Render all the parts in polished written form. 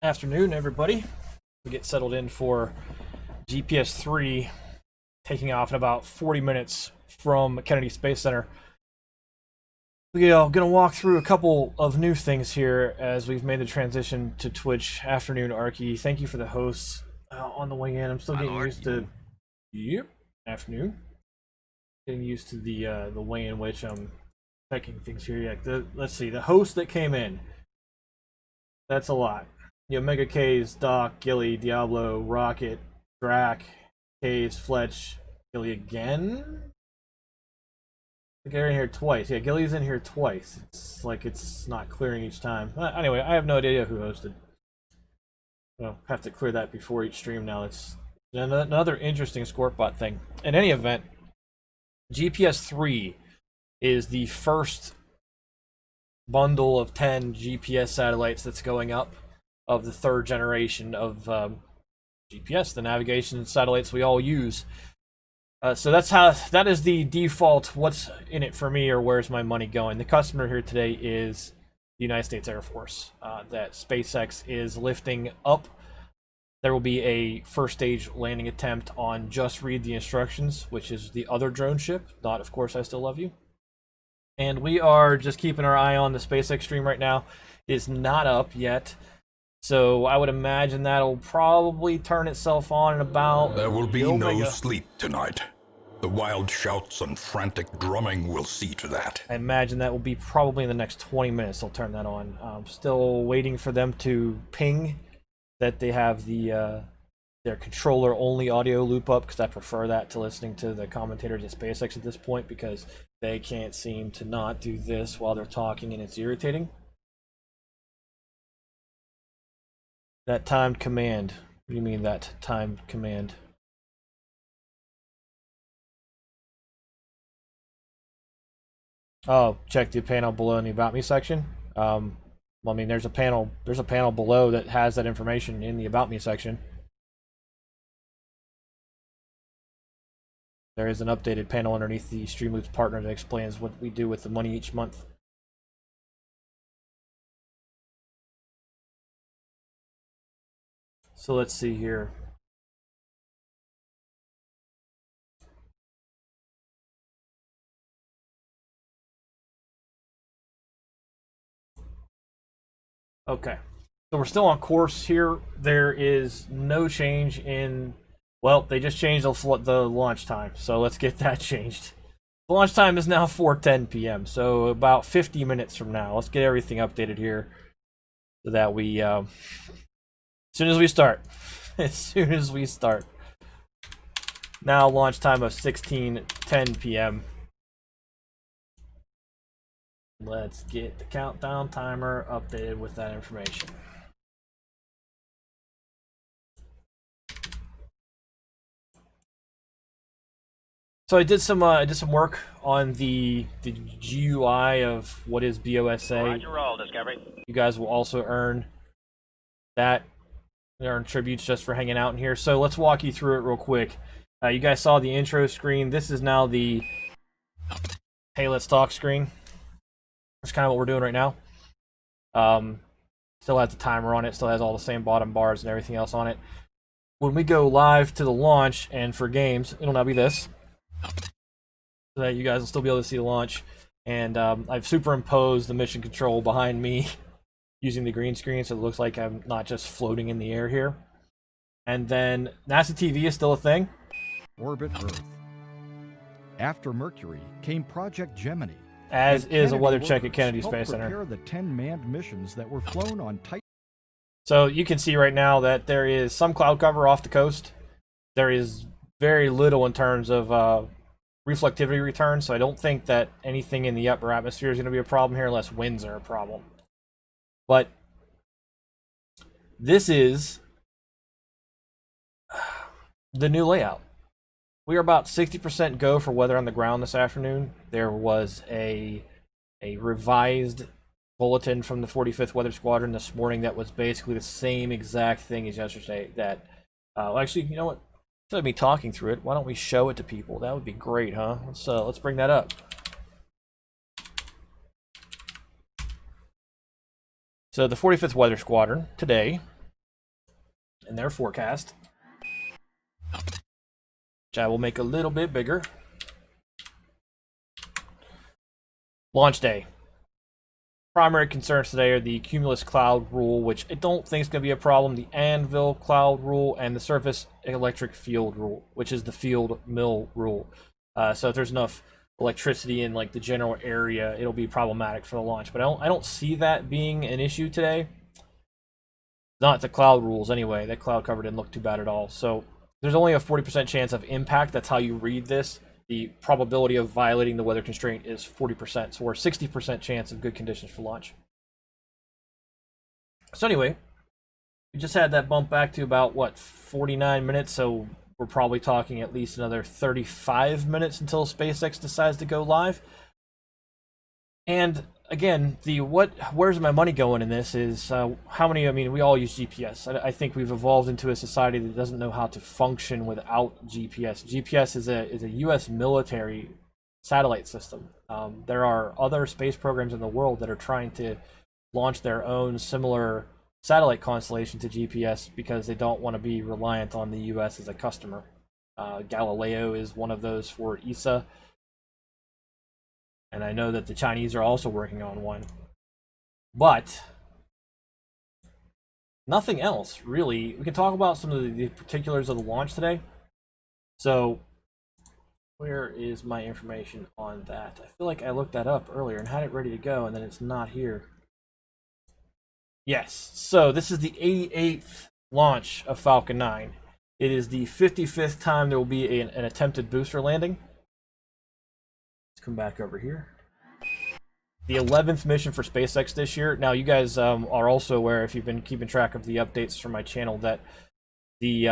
Afternoon, everybody. We get settled in for GPS-3, taking off in about 40 minutes from Kennedy Space Center. We are going to walk through a couple of new things here as we've made the transition to Twitch. Afternoon, Arky. Thank you for the hosts on the way in. I'm still getting used to. Yep. Afternoon. Getting used to the way in which I'm checking things here. Yeah. Let's see. The host that came in. That's a lot. Omega K's, Doc, Gilly, Diablo, Rocket, Drac, K's, Fletch, Gilly again? I think they're in here twice. Yeah, Gilly's in here twice. It's like it's not clearing each time. Anyway, I have no idea who hosted. I'll have to clear that before each stream now. It's another interesting Scorpbot thing. In any event, GPS-3 is the first bundle of 10 GPS satellites that's going up of the third generation of GPS, the navigation satellites we all use. So that is the default what's in it for me or where's my money going. The customer here today is the United States Air Force that SpaceX is lifting up. There will be a first stage landing attempt on Just Read the Instructions, which is the other drone ship, not Of Course I Still Love You. And we are just keeping our eye on the SpaceX stream right now. It's not up yet. So I would imagine that'll probably turn itself on in about... There will be no sleep tonight. The wild shouts and frantic drumming will see to that. I imagine that will be probably in the next 20 minutes they'll turn that on. I'm still waiting for them to ping that they have the their controller-only audio loop up, because I prefer that to listening to the commentators at SpaceX at this point, because they can't seem to not do this while they're talking, and it's irritating. That timed command. What do you mean that timed command? Oh, check the panel below in the About Me section. Well, I mean, there's a panel below that has that information in the About Me section. There is an updated panel underneath the Streamloops partner that explains what we do with the money each month. So let's see here. Okay, so we're still on course here. There is no change in, well, they just changed the launch time, so let's get that changed. The launch time is now 4:10 p.m., so about 50 minutes from now. Let's get everything updated here so that we, as soon as we start. Now launch time of 16:10 p.m. Let's get the countdown timer updated with that information. So I did some work on the GUI of what is BOSA. Roger, roll, Discovery. You guys will also earn that. Earn tributes just for hanging out in here. So let's walk you through it real quick. You guys saw the intro screen. This is now the hey, let's talk screen. That's kind of what we're doing right now. Still has the timer on it. Still has all the same bottom bars and everything else on it. When we go live to the launch and for games, it'll now be this, so that you guys will still be able to see the launch. And I've superimposed the mission control behind me using the green screen, so it looks like I'm not just floating in the air here. And then NASA TV is still a thing. Orbit Earth. After Mercury came Project Gemini. As is a weather check at Kennedy Space Center. Prepare the 10 manned missions that were flown on Titan. So you can see right now that there is some cloud cover off the coast. There is very little in terms of reflectivity return, so I don't think that anything in the upper atmosphere is going to be a problem here unless winds are a problem. But this is the new layout. We are about 60% go for weather on the ground this afternoon. There was a revised bulletin from the 45th Weather Squadron this morning that was basically the same exact thing as yesterday. That, well, actually, you know what? Instead of me talking through it, why don't we show it to people? That would be great, huh? Let's bring that up. So the 45th Weather Squadron today in their forecast, which I will make a little bit bigger. Launch day. Primary concerns today are the cumulus cloud rule, which I don't think is going to be a problem, the anvil cloud rule, and the surface electric field rule, which is the field mill rule. So if there's enough electricity in like the general area, it'll be problematic for the launch. But I don't see that being an issue today. Not the cloud rules anyway. That cloud cover didn't look too bad at all. So there's only a 40% chance of impact. That's how you read this. The probability of violating the weather constraint is 40%, so we're 60% chance of good conditions for launch. So anyway, we just had that bump back to about, what, 49 minutes, so we're probably talking at least another 35 minutes until SpaceX decides to go live. And again, where's my money going in this is how many, I mean, we all use GPS. I think we've evolved into a society that doesn't know how to function without GPS. GPS is a U.S. military satellite system. There are other space programs in the world that are trying to launch their own similar satellite constellation to GPS because they don't want to be reliant on the U.S. as a customer. Galileo is one of those for ESA. And I know that the Chinese are also working on one. But nothing else, really. We can talk about some of the particulars of the launch today. So, where is my information on that? I feel like I looked that up earlier and had it ready to go, and then it's not here. Yes, so this is the 88th launch of Falcon 9. It is the 55th time there will be an attempted booster landing. Come back over here. The 11th mission for SpaceX this year. Now, you guys are also aware, if you've been keeping track of the updates from my channel, that the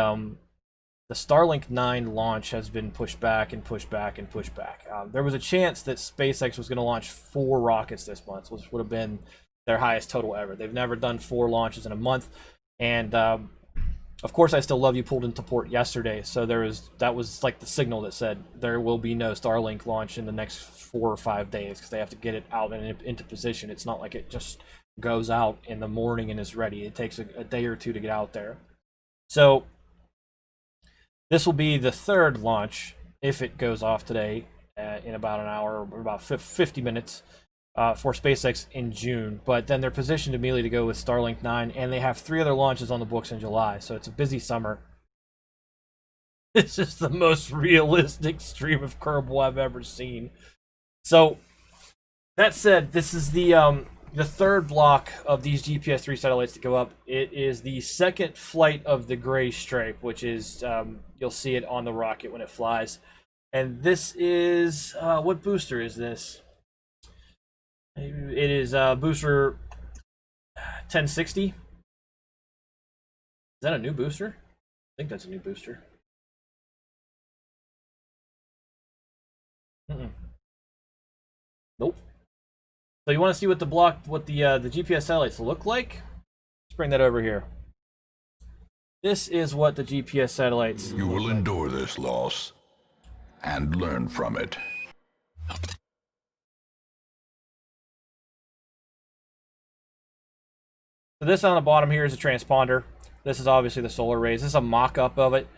Starlink 9 launch has been pushed back and pushed back and pushed back. There was a chance that SpaceX was going to launch 4 rockets this month, which would have been their highest total ever. They've never done 4 launches in a month, and of course, I Still Love You pulled into port yesterday, so that was like the signal that said there will be no Starlink launch in the next 4 or 5 days because they have to get it out and into position. It's not like it just goes out in the morning and is ready. It takes a day or two to get out there. So this will be the 3rd launch if it goes off today in about an hour or about 50 minutes. For SpaceX in June, but then they're positioned immediately to go with Starlink 9, and they have 3 other launches on the books in July, so it's a busy summer. This is the most realistic stream of Kerbal I've ever seen. So, that said, this is the 3rd block of these GPSIII satellites to go up. It is the 2nd flight of the Gray Stripe, which is, you'll see it on the rocket when it flies. And this is, what booster is this? It is booster 1060. Is that a new booster? I think that's a new booster. Nope. So you want to see what the GPS satellites look like? Let's bring that over here. This is what the GPS satellites. You will endure this loss and learn from it. So this on the bottom here is a transponder. This is obviously the solar arrays. This is a mock-up of it.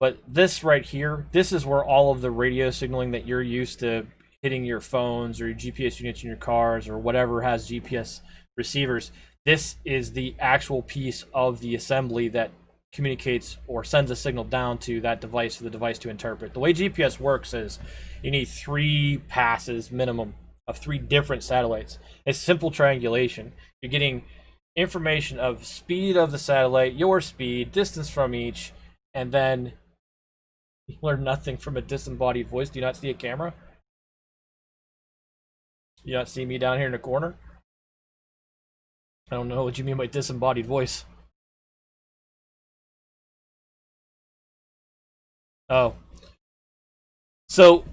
But this right here, this is where all of the radio signaling that you're used to hitting your phones or your GPS units in your cars or whatever has GPS receivers. This is the actual piece of the assembly that communicates or sends a signal down to that device for the device to interpret. The way GPS works is you need 3 passes minimum of 3 different satellites. It's simple triangulation. You're getting information of speed of the satellite, your speed, distance from each, and then you learn nothing from a disembodied voice. Do you not see a camera? Do you not see me down here in the corner? I don't know what you mean by disembodied voice. Oh. So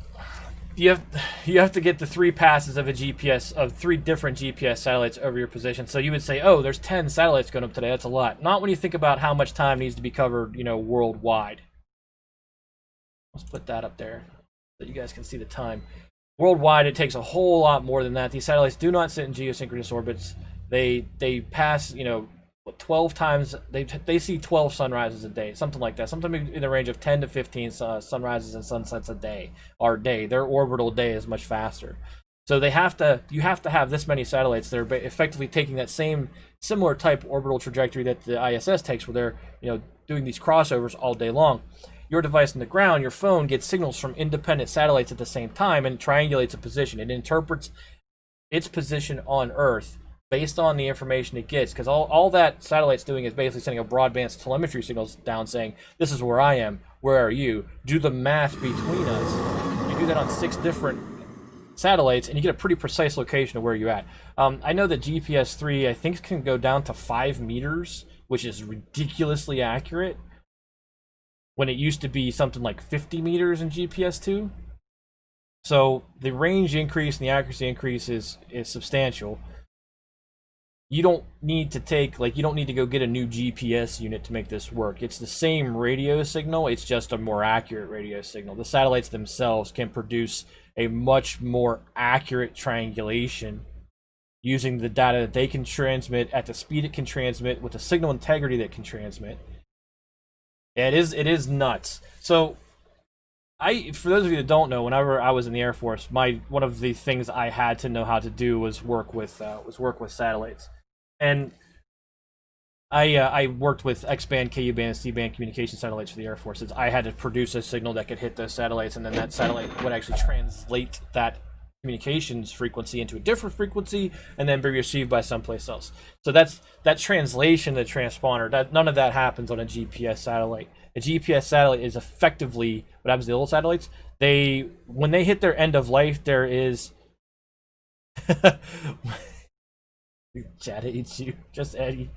you have to get the 3 passes of a GPS of 3 different GPS satellites over your position. So you would say, oh, there's 10 satellites going up today. That's a lot. Not when you think about how much time needs to be covered, worldwide. Let's put that up there so you guys can see the time. Worldwide, it takes a whole lot more than that. These satellites do not sit in geosynchronous orbits. They pass, 12 times, they see 12 sunrises a day, something like that, something in the range of 10 to 15 sunrises and sunsets a day. Their orbital day is much faster. So you have to have this many satellites that are effectively taking that similar type orbital trajectory that the ISS takes, where they're doing these crossovers all day long. Your device on the ground, your phone, gets signals from independent satellites at the same time and triangulates a position. It interprets its position on Earth based on the information it gets, because all that satellite's doing is basically sending a broadband telemetry signals down saying, this is where I am, where are you? Do the math between us. You do that on 6 different satellites, and you get a pretty precise location of where you're at. I know that GPSIII, I think, can go down to 5 meters, which is ridiculously accurate, when it used to be something like 50 meters in GPSII. So the range increase and the accuracy increase is substantial. You don't need to go get a new GPS unit to make this work. It's the same radio signal, it's just a more accurate radio signal. The satellites themselves can produce a much more accurate triangulation using the data that they can transmit at the speed it can transmit with the signal integrity that it can transmit. It is nuts. So for those of you that don't know, whenever I was in the Air Force, one of the things I had to know how to do was work with satellites. And I worked with X-band, Ku-band, C-band communication satellites for the Air Force. I had to produce a signal that could hit those satellites, and then that satellite would actually translate that communications frequency into a different frequency and then be received by someplace else. So that translation, the transponder, none of that happens on a GPS satellite. A GPS satellite is effectively what happens to the old satellites. When they hit their end of life, there is Chad hates you, just Eddie.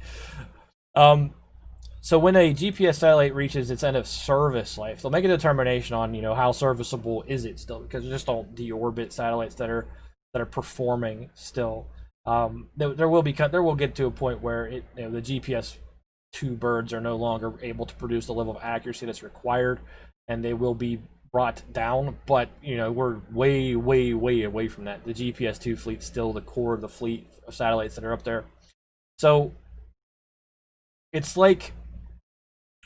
So when a GPS satellite reaches its end of service life, they'll make a determination on how serviceable is it still, because they're just all deorbit satellites that are performing still. There will get to a point where the GPSII birds are no longer able to produce the level of accuracy that's required, and they will be brought down. But we're way away from that. The GPSII fleet's still the core of the fleet of satellites that are up there. So it's like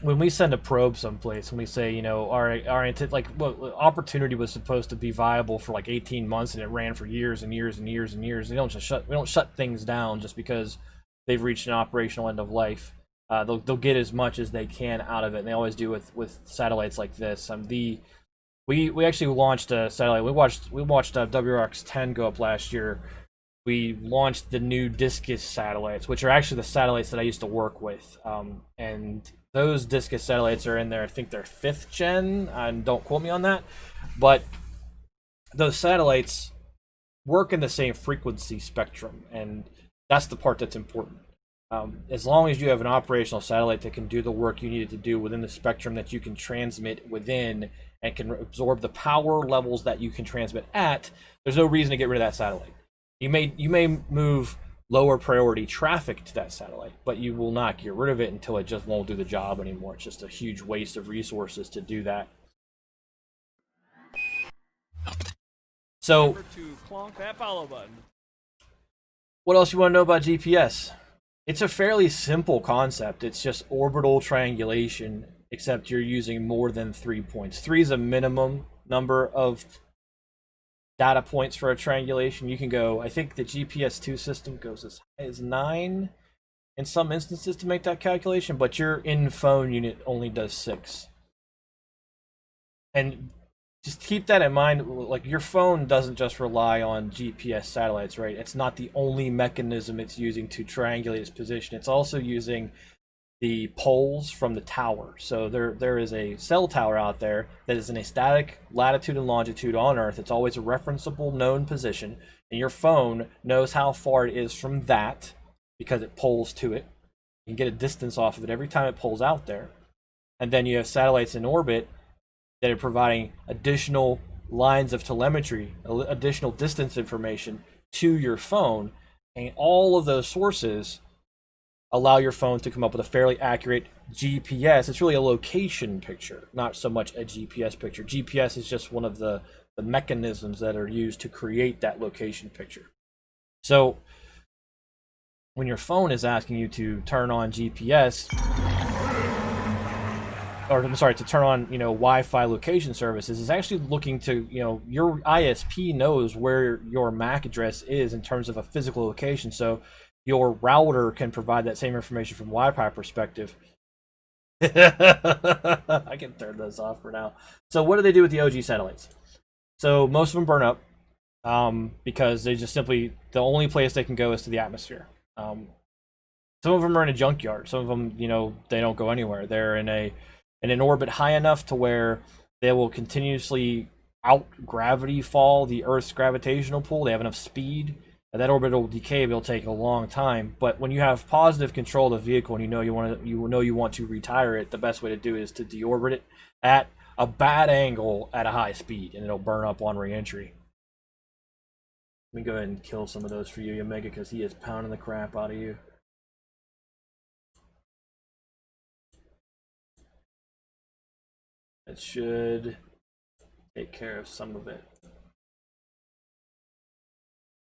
when we send a probe someplace and we say, Opportunity was supposed to be viable for like 18 months and it ran for years and years and years and years. We don't shut things down just because they've reached an operational end of life. They'll get as much as they can out of it, and they always do with satellites like this. We actually launched a satellite. We watched WRX-10 go up last year. We launched the new Discus satellites, which are actually the satellites that I used to work with. And those Discus satellites are in their, I think they're 5th gen, and don't quote me on that. But those satellites work in the same frequency spectrum, and that's the part that's important. As long as you have an operational satellite that can do the work you need it to do within the spectrum that you can transmit within and can absorb the power levels that you can transmit at, there's no reason to get rid of that satellite. You may move lower priority traffic to that satellite, but you will not get rid of it until it just won't do the job anymore. It's just a huge waste of resources to do that. So, remember to clonk that follow button. What else you want to know about GPS? It's a fairly simple concept. It's just orbital triangulation, except you're using more than 3 points. 3 is a minimum number of data points for a triangulation. You can go, I think the GPSII system goes as high as 9 in some instances to make that calculation, but your in-phone unit only does 6. And just keep that in mind. Like, your phone doesn't just rely on GPS satellites, right? It's not the only mechanism it's using to triangulate its position. It's also using the poles from the tower. So there is a cell tower out there that is in a static latitude and longitude on Earth. It's always a referenceable known position, and your phone knows how far it is from that because it poles to it. You can get a distance off of it every time it pulls out there. And then you have satellites in orbit that are providing additional lines of telemetry, additional distance information to your phone, and all of those sources allow your phone to come up with a fairly accurate GPS. It's really a location picture, not so much a GPS picture. GPS is just one of the mechanisms that are used to create that location picture. So when your phone is asking you to turn on GPS, or I'm sorry, to turn on, you know, Wi-Fi location services, is actually looking to, you know, your ISP knows where your MAC address is in terms of a physical location, so your router can provide that same information from Wi-Fi perspective. I can turn those off for now. So what do they do with the OG satellites? So most of them burn up because they just simply, the only place they can go is to the atmosphere. Some of them are in a junkyard. Some of them, you know, they don't go anywhere. They're in an orbit high enough to where they will continuously out gravity fall the Earth's gravitational pull. They have enough speed. That orbital decay will take a long time, but when you have positive control of the vehicle and you want to retire it, the best way to do it is to deorbit it at a bad angle at a high speed, and it'll burn up on re-entry. Let me go ahead and kill some of those for you, Omega, because he is pounding the crap out of you. It should take care of some of it.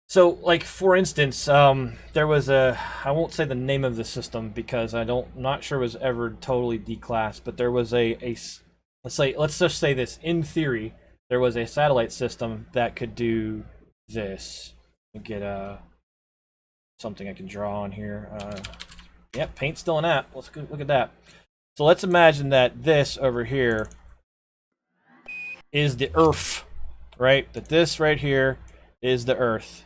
So, like, for instance, there was I won't say the name of the system because not sure it was ever totally declassed, but there was let's just say this, in theory, there was a satellite system that could do this. Let me get something I can draw on here. Yep, paint's still an app. Let's go look at that. So let's imagine that this over here is the Earth, right? That this right here is the Earth.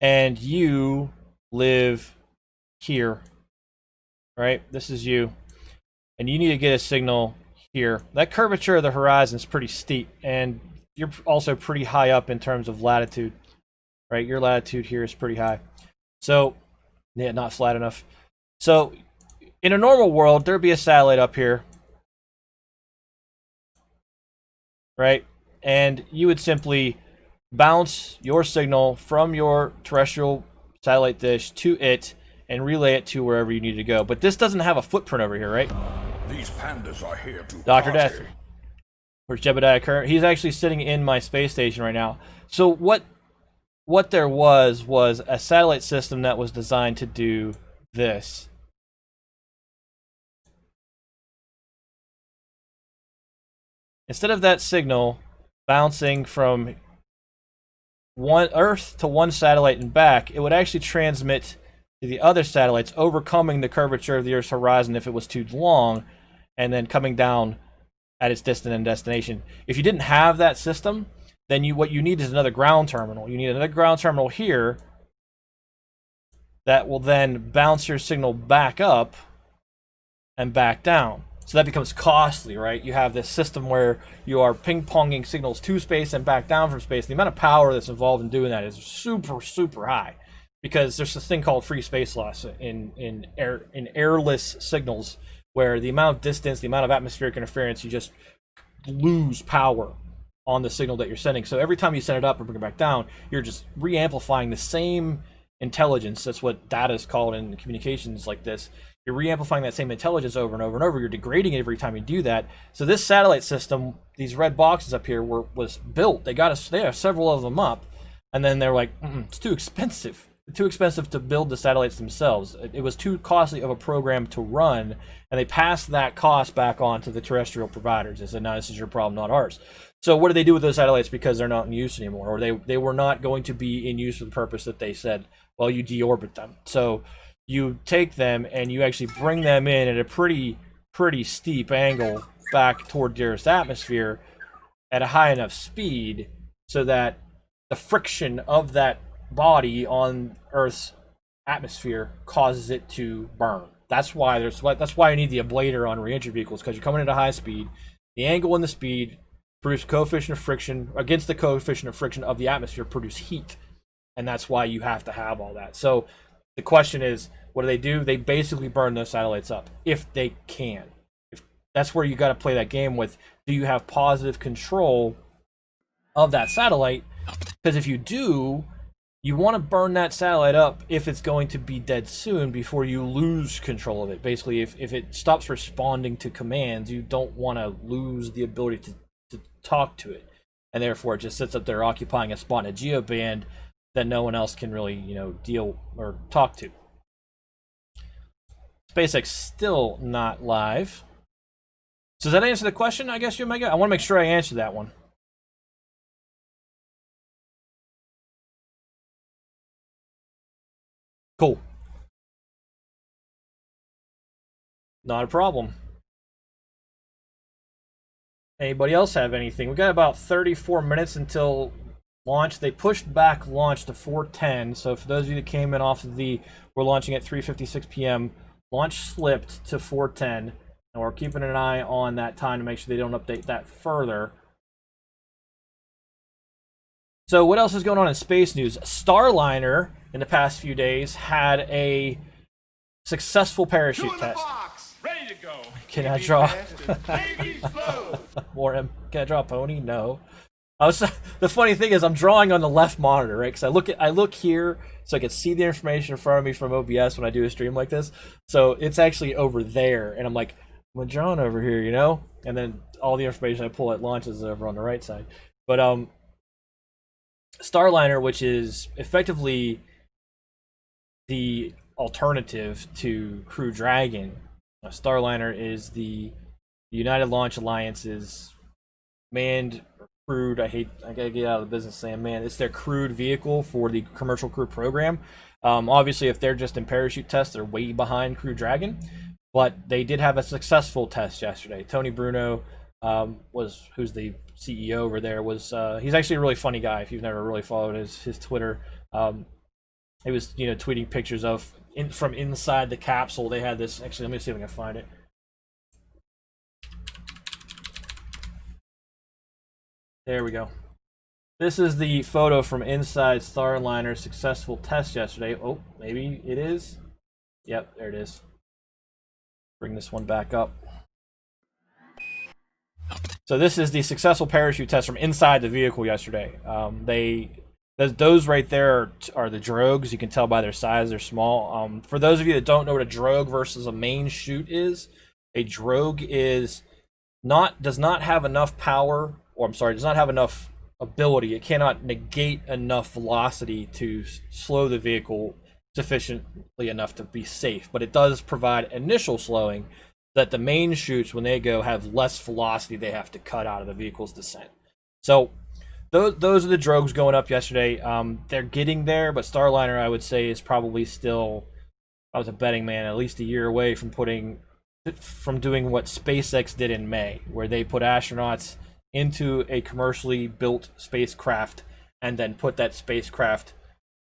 And you live here, right? This is you. And you need to get a signal here. That curvature of the horizon is pretty steep, and you're also pretty high up in terms of latitude, right? Your latitude here is pretty high. So, yeah, not flat enough. So, in a normal world, there'd be a satellite up here, right? And you would simply bounce your signal from your terrestrial satellite dish to it and relay it to wherever you need to go. But this doesn't have a footprint over here, right? These pandas are here to Dr. party. Death. Where's Jebediah Kerr? He's actually sitting in my space station right now. So what there was a satellite system that was designed to do this. Instead of that signal bouncing from one Earth to one satellite and back, it would actually transmit to the other satellites, overcoming the curvature of the Earth's horizon if it was too long, and then coming down at its distant destination. If you didn't have that system, then what you need is another ground terminal. You need another ground terminal here that will then bounce your signal back up and back down. So that becomes costly, right? You have this system where you are ping-ponging signals to space and back down from space. The amount of power that's involved in doing that is super, super high, because there's this thing called free space loss in airless signals, where the amount of distance, the amount of atmospheric interference, you just lose power on the signal that you're sending. So every time you send it up and bring it back down, you're just re-amplifying the same intelligence. That's what data is called in communications like this. You're re-amplifying that same intelligence over and over and over. You're degrading it every time you do that. So this satellite system, these red boxes up here, was built. They have several of them up, and then they're like, it's too expensive. It's too expensive to build the satellites themselves. It was too costly of a program to run, and they passed that cost back on to the terrestrial providers. They said, no, this is your problem, not ours. So what do they do with those satellites because they're not in use anymore, or they were not going to be in use for the purpose that they said? Well, you deorbit them. So you take them and you actually bring them in at a pretty steep angle back toward the Earth's atmosphere at a high enough speed so that the friction of that body on Earth's atmosphere causes it to burn. That's why you need the ablator on re-entry vehicles, because you're coming at a high speed. The angle and the speed produce coefficient of friction against the coefficient of friction of the atmosphere, produce heat, and that's why you have to have all that. So the question is, what do? They basically burn those satellites up if they can. That's where you got to play that game with, do you have positive control of that satellite? Because if you do, you want to burn that satellite up if it's going to be dead soon before you lose control of it. Basically, if it stops responding to commands, you don't want to lose the ability to talk to it. And therefore, it just sits up there occupying a spot in a geoband that no one else can really, deal or talk to. SpaceX still not live. So does that answer the question, I guess, Omega? I want to make sure I answer that one. Cool. Not a problem. Anybody else have anything? We got about 34 minutes until launch. They pushed back launch to 4:10. So for those of you that came in off of we're launching at 3:56 p.m. Launch slipped to 4:10, and we're keeping an eye on that time to make sure they don't update that further. So what else is going on in space news? Starliner in the past few days had a successful parachute test. Ready to go. Can I draw? More? Can I draw a pony? No. The funny thing is, I'm drawing on the left monitor, right? Because I look here so I can see the information in front of me from OBS when I do a stream like this. So it's actually over there, and I'm like, I'm drawing over here, And then all the information I pull at launch is over on the right side. But Starliner, which is effectively the alternative to Crew Dragon. Starliner is the United Launch Alliance's manned or crewed. I gotta get out of the business saying man. It's their crewed vehicle for the commercial crew program. Obviously, if they're just in parachute tests, they're way behind Crew Dragon. But they did have a successful test yesterday. Tony Bruno, who's the CEO over there, he's actually a really funny guy. If you've never really followed his Twitter, he was tweeting pictures of from inside the capsule. They had this. Actually, let me see if I can find it. There we go. This is the photo from inside Starliner's successful test yesterday. Oh, maybe it is. Yep, there it is. Bring this one back up. So this is the successful parachute test from inside the vehicle yesterday. Those right there are the drogues. You can tell by their size; they're small. For those of you that don't know what a drogue versus a main chute is, a drogue does not have enough power, or does not have enough ability. It cannot negate enough velocity to slow the vehicle sufficiently enough to be safe. But it does provide initial slowing that the main chutes, when they go, have less velocity they have to cut out of the vehicle's descent. So those are the drogues going up yesterday. They're getting there, but Starliner, I would say, is probably still, I was a betting man, at least a year away from doing what SpaceX did in May, where they put astronauts into a commercially built spacecraft and then put that spacecraft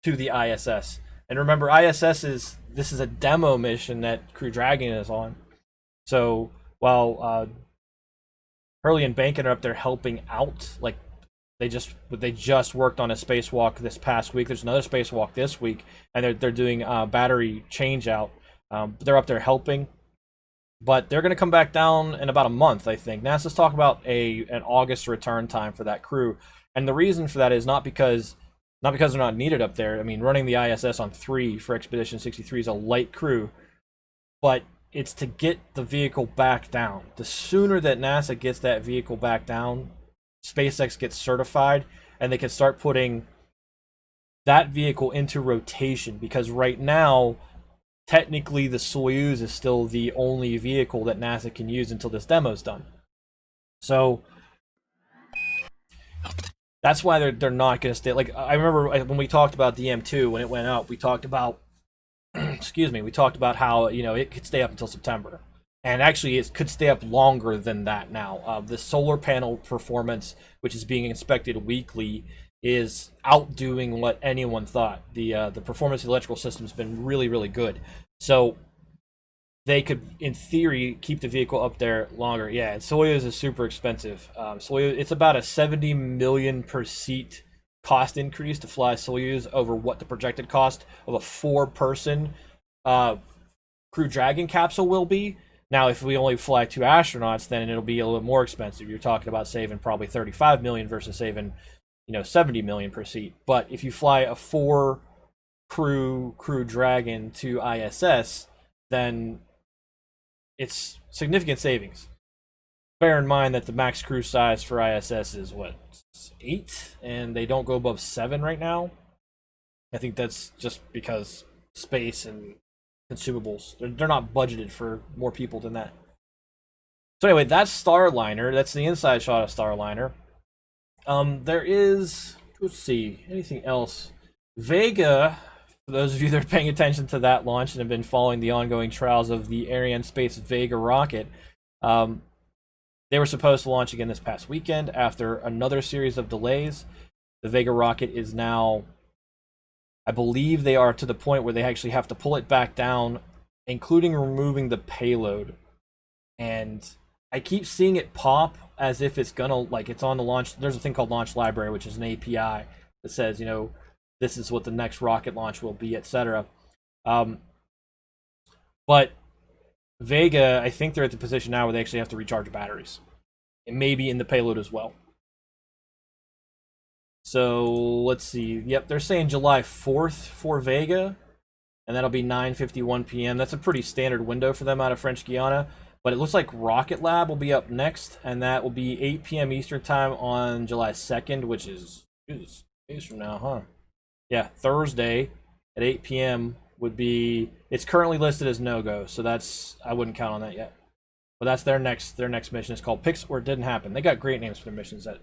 to the ISS. And remember, this is a demo mission that Crew Dragon is on. So while Hurley and Bankin are up there helping out, like they just worked on a spacewalk this past week. There's another spacewalk this week, and they're doing battery change out. They're up there helping, but they're going to come back down in about a month, I think. NASA's talking about an August return time for that crew, and the reason for that is not because they're not needed up there. I mean, running the ISS on 3 for Expedition 63 is a light crew, but it's to get the vehicle back down. The sooner that NASA gets that vehicle back down, SpaceX gets certified, and they can start putting that vehicle into rotation, because right now, technically, the Soyuz is still the only vehicle that NASA can use until this demo's done. So that's why they're not going to stay. Like, I remember when we talked about the M2 when it went up, we talked about we talked about how it could stay up until September, and actually it could stay up longer than that now. The solar panel performance, which is being inspected weekly, is outdoing what anyone thought. The performance of the electrical system has been really, really good. So they could, in theory, keep the vehicle up there longer. Yeah, and Soyuz is super expensive. Soyuz, it's about a 70 million per seat cost increase to fly Soyuz over what the projected cost of a 4-person Crew Dragon capsule will be. Now, if we only fly 2 astronauts, then it'll be a little more expensive. You're talking about saving probably 35 million versus saving 70 million per seat. But if you fly a 4 Crew Dragon to ISS, then it's significant savings. Bear in mind that the max crew size for ISS is 8, and they don't go above 7 right now. I think that's just because space and consumables. They're not budgeted for more people than that. So anyway, that's Starliner. That's the inside shot of Starliner. There is, let's see, anything else? Vega, for those of you that are paying attention to that launch and have been following the ongoing trials of the Arianespace Vega rocket, they were supposed to launch again this past weekend after another series of delays. The Vega rocket is now, I believe they are to the point where they actually have to pull it back down, including removing the payload. And I keep seeing it pop as if it's gonna, like, it's on the launch. There's a thing called Launch Library, which is an API that says, you know, this is what the next rocket launch will be, etc. But Vega, I think they're at the position now where they actually have to recharge batteries. It may be in the payload as well. So let's see. Yep, they're saying July 4th for Vega, and that'll be 9:51 p.m. That's a pretty standard window for them out of French Guiana. But it looks like Rocket Lab will be up next, and that will be 8 p.m. Eastern Time on July 2nd, which is days from now, huh? Yeah, Thursday at 8 p.m. would be. It's currently listed as no-go, so that's, I wouldn't count on that yet. But that's their next mission. It's called Pix or It Didn't Happen. They got great names for their missions at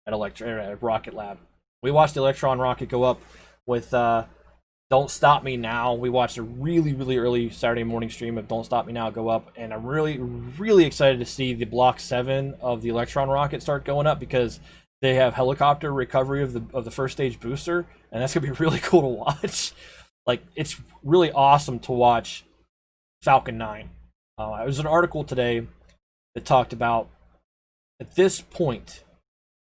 Rocket Lab. We watched the Electron rocket go up with Don't Stop Me Now. We watched a really, really early Saturday morning stream of Don't Stop Me Now go up, and I'm really, really excited to see the Block 7 of the Electron rocket start going up, because they have helicopter recovery of the first stage booster, and that's gonna be really cool to watch. Like, it's really awesome to watch Falcon 9. There was an article today that talked about, at this point,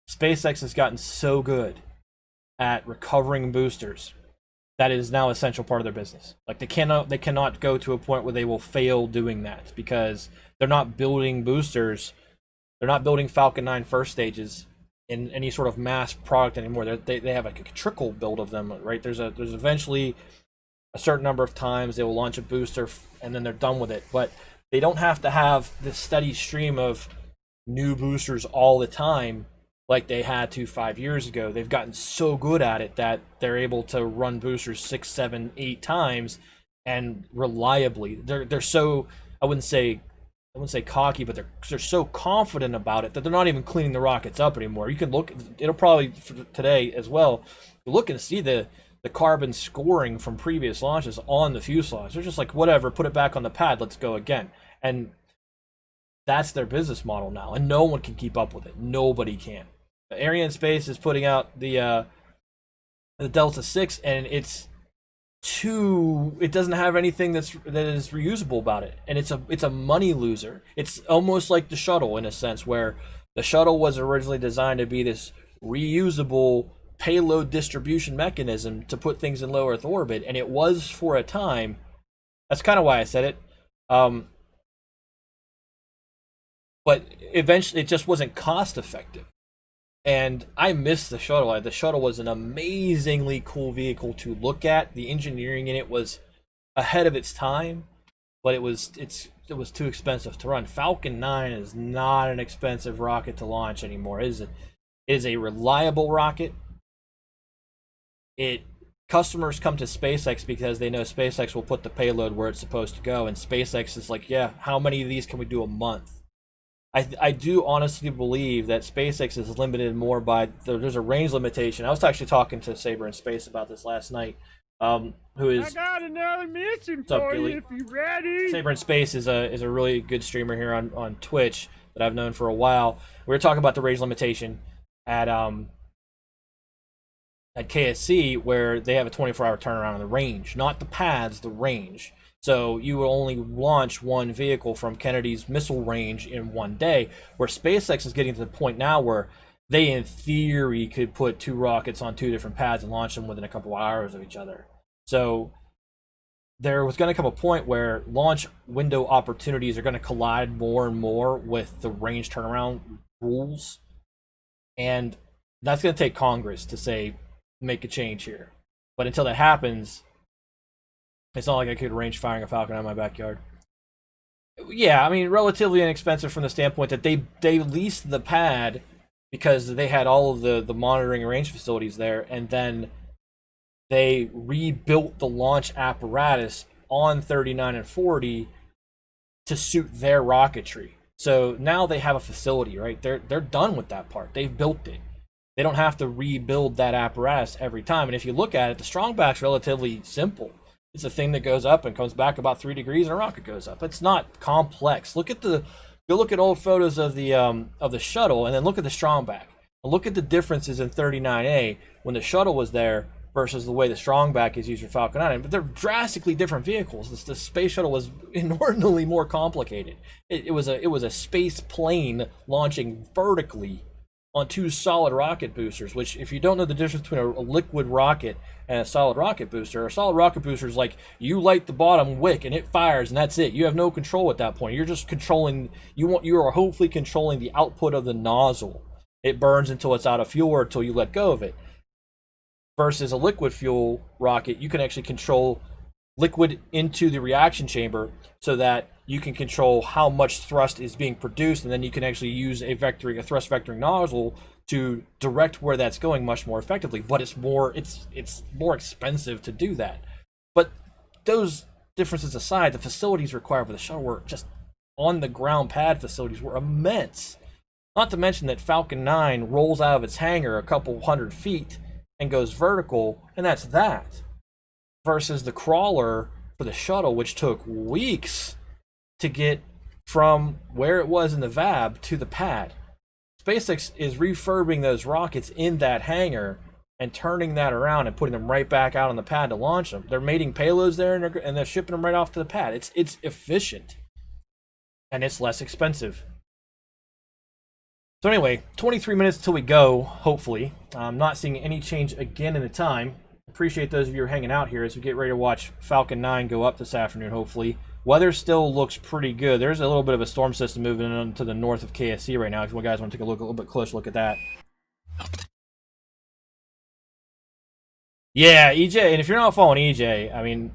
SpaceX has gotten so good at recovering boosters that it is now an essential part of their business. Like, they cannot go to a point where they will fail doing that, because they're not building boosters, they're not building Falcon 9 first stages in any sort of mass product anymore. They have like a trickle build of them, right? There's eventually a certain number of times they will launch a booster and then they're done with it, but they don't have to have this steady stream of new boosters all the time like they had to 5 years ago. They've gotten so good at it that they're able to run boosters 6, 7, 8 times and reliably. They're so, I wouldn't say cocky, but they're so confident about it that they're not even cleaning the rockets up anymore. You can look, it'll probably for today as well, look and see the carbon scoring from previous launches on the fuselage. They're just like, whatever, put it back on the pad, let's go again. And that's their business model now, and no one can keep up with it. Nobody can. Arianespace is putting out the Delta 6, and it doesn't have anything that is reusable about it, and it's a money loser. It's almost like the shuttle, in a sense, where the shuttle was originally designed to be this reusable payload distribution mechanism to put things in low Earth orbit, and it was for a time. That's kind of why I said it. But eventually it just wasn't cost effective. And I miss the shuttle. The shuttle was an amazingly cool vehicle to look at. The engineering in it was ahead of its time, but it was too expensive to run. Falcon 9 is not an expensive rocket to launch anymore. It is a reliable rocket. Customers come to SpaceX because they know SpaceX will put the payload where it's supposed to go, and SpaceX is like, yeah, how many of these can we do a month? I do honestly believe that SpaceX is limited more by there's a range limitation. I was actually talking to Saber in Space about this last night. Who is? I got another mission What's up, for Billy? you if you're ready. Saber in Space is a really good streamer here on Twitch that I've known for a while. We were talking about the range limitation at KSC, where they have a 24-hour turnaround on the range, not the pads, the range. So you will only launch one vehicle from Kennedy's missile range in one day, where SpaceX is getting to the point now where they, in theory, could put 2 rockets on 2 different pads and launch them within a couple hours of each other. So there was going to come a point where launch window opportunities are going to collide more and more with the range turnaround rules. And that's going to take Congress to say, make a change here. But until that happens, it's not like I could arrange firing a Falcon out of my backyard. Yeah, I mean, relatively inexpensive from the standpoint that they leased the pad because they had all of the monitoring and range facilities there, and then they rebuilt the launch apparatus on 39 and 40 to suit their rocketry. So now they have a facility, right? They're done with that part. They've built it. They don't have to rebuild that apparatus every time. And if you look at it, the strongback's relatively simple. It's a thing that goes up and comes back about 3 degrees, and a rocket goes up. It's not complex. Go look at old photos of the shuttle, and then look at the strongback. And look at the differences in 39A when the shuttle was there versus the way the strongback is used for Falcon 9. But they're drastically different vehicles. The space shuttle was inordinately more complicated. It was a space plane launching vertically on 2 solid rocket boosters, which, if you don't know the difference between a liquid rocket and a solid rocket booster, a solid rocket booster is like you light the bottom wick and it fires, and that's it. You have no control at that point. You're just controlling, you are hopefully controlling the output of the nozzle. It burns until it's out of fuel or until you let go of it. Versus a liquid fuel rocket, you can actually control liquid into the reaction chamber so that you can control how much thrust is being produced, and then you can actually use a thrust vectoring nozzle to direct where that's going much more effectively. But it's more expensive to do that. But those differences aside, the facilities required for the shuttle were just on the ground pad facilities were immense. Not to mention that Falcon 9 rolls out of its hangar a couple hundred feet and goes vertical, and that's that. Versus the crawler for the shuttle, which took weeks to get from where it was in the VAB to the pad. SpaceX is refurbing those rockets in that hangar and turning that around and putting them right back out on the pad to launch them. They're mating payloads there, and they're shipping them right off to the pad. It's efficient, and it's less expensive. So anyway, 23 minutes till we go, hopefully. I'm not seeing any change again in the time. Appreciate those of you who are hanging out here as we get ready to watch Falcon 9 go up this afternoon, hopefully. Weather still looks pretty good. There's a little bit of a storm system moving in to the north of KSC right now. If you guys want to take a little bit closer look at that. Yeah, EJ, and if you're not following EJ, I mean,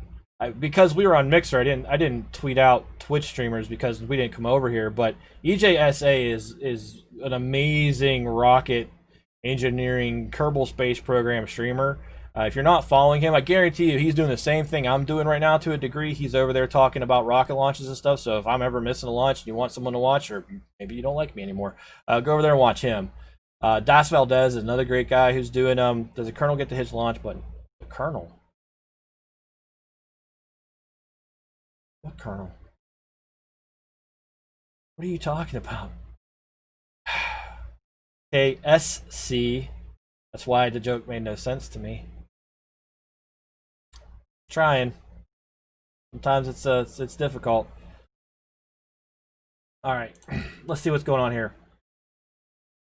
because we were on Mixer, I didn't tweet out Twitch streamers because we didn't come over here, but EJSA is an amazing rocket engineering Kerbal Space Program streamer. If you're not following him, I guarantee you he's doing the same thing I'm doing right now to a degree. He's over there talking about rocket launches and stuff, so if I'm ever missing a launch and you want someone to watch, or maybe you don't like me anymore, go over there and watch him. Das Valdez is another great guy who's doing, does the Colonel get to hit the launch button? The Colonel? What Colonel? What are you talking about? Okay, SC. That's why the joke made no sense to me. Trying. Sometimes it's difficult. All right, let's see what's going on here.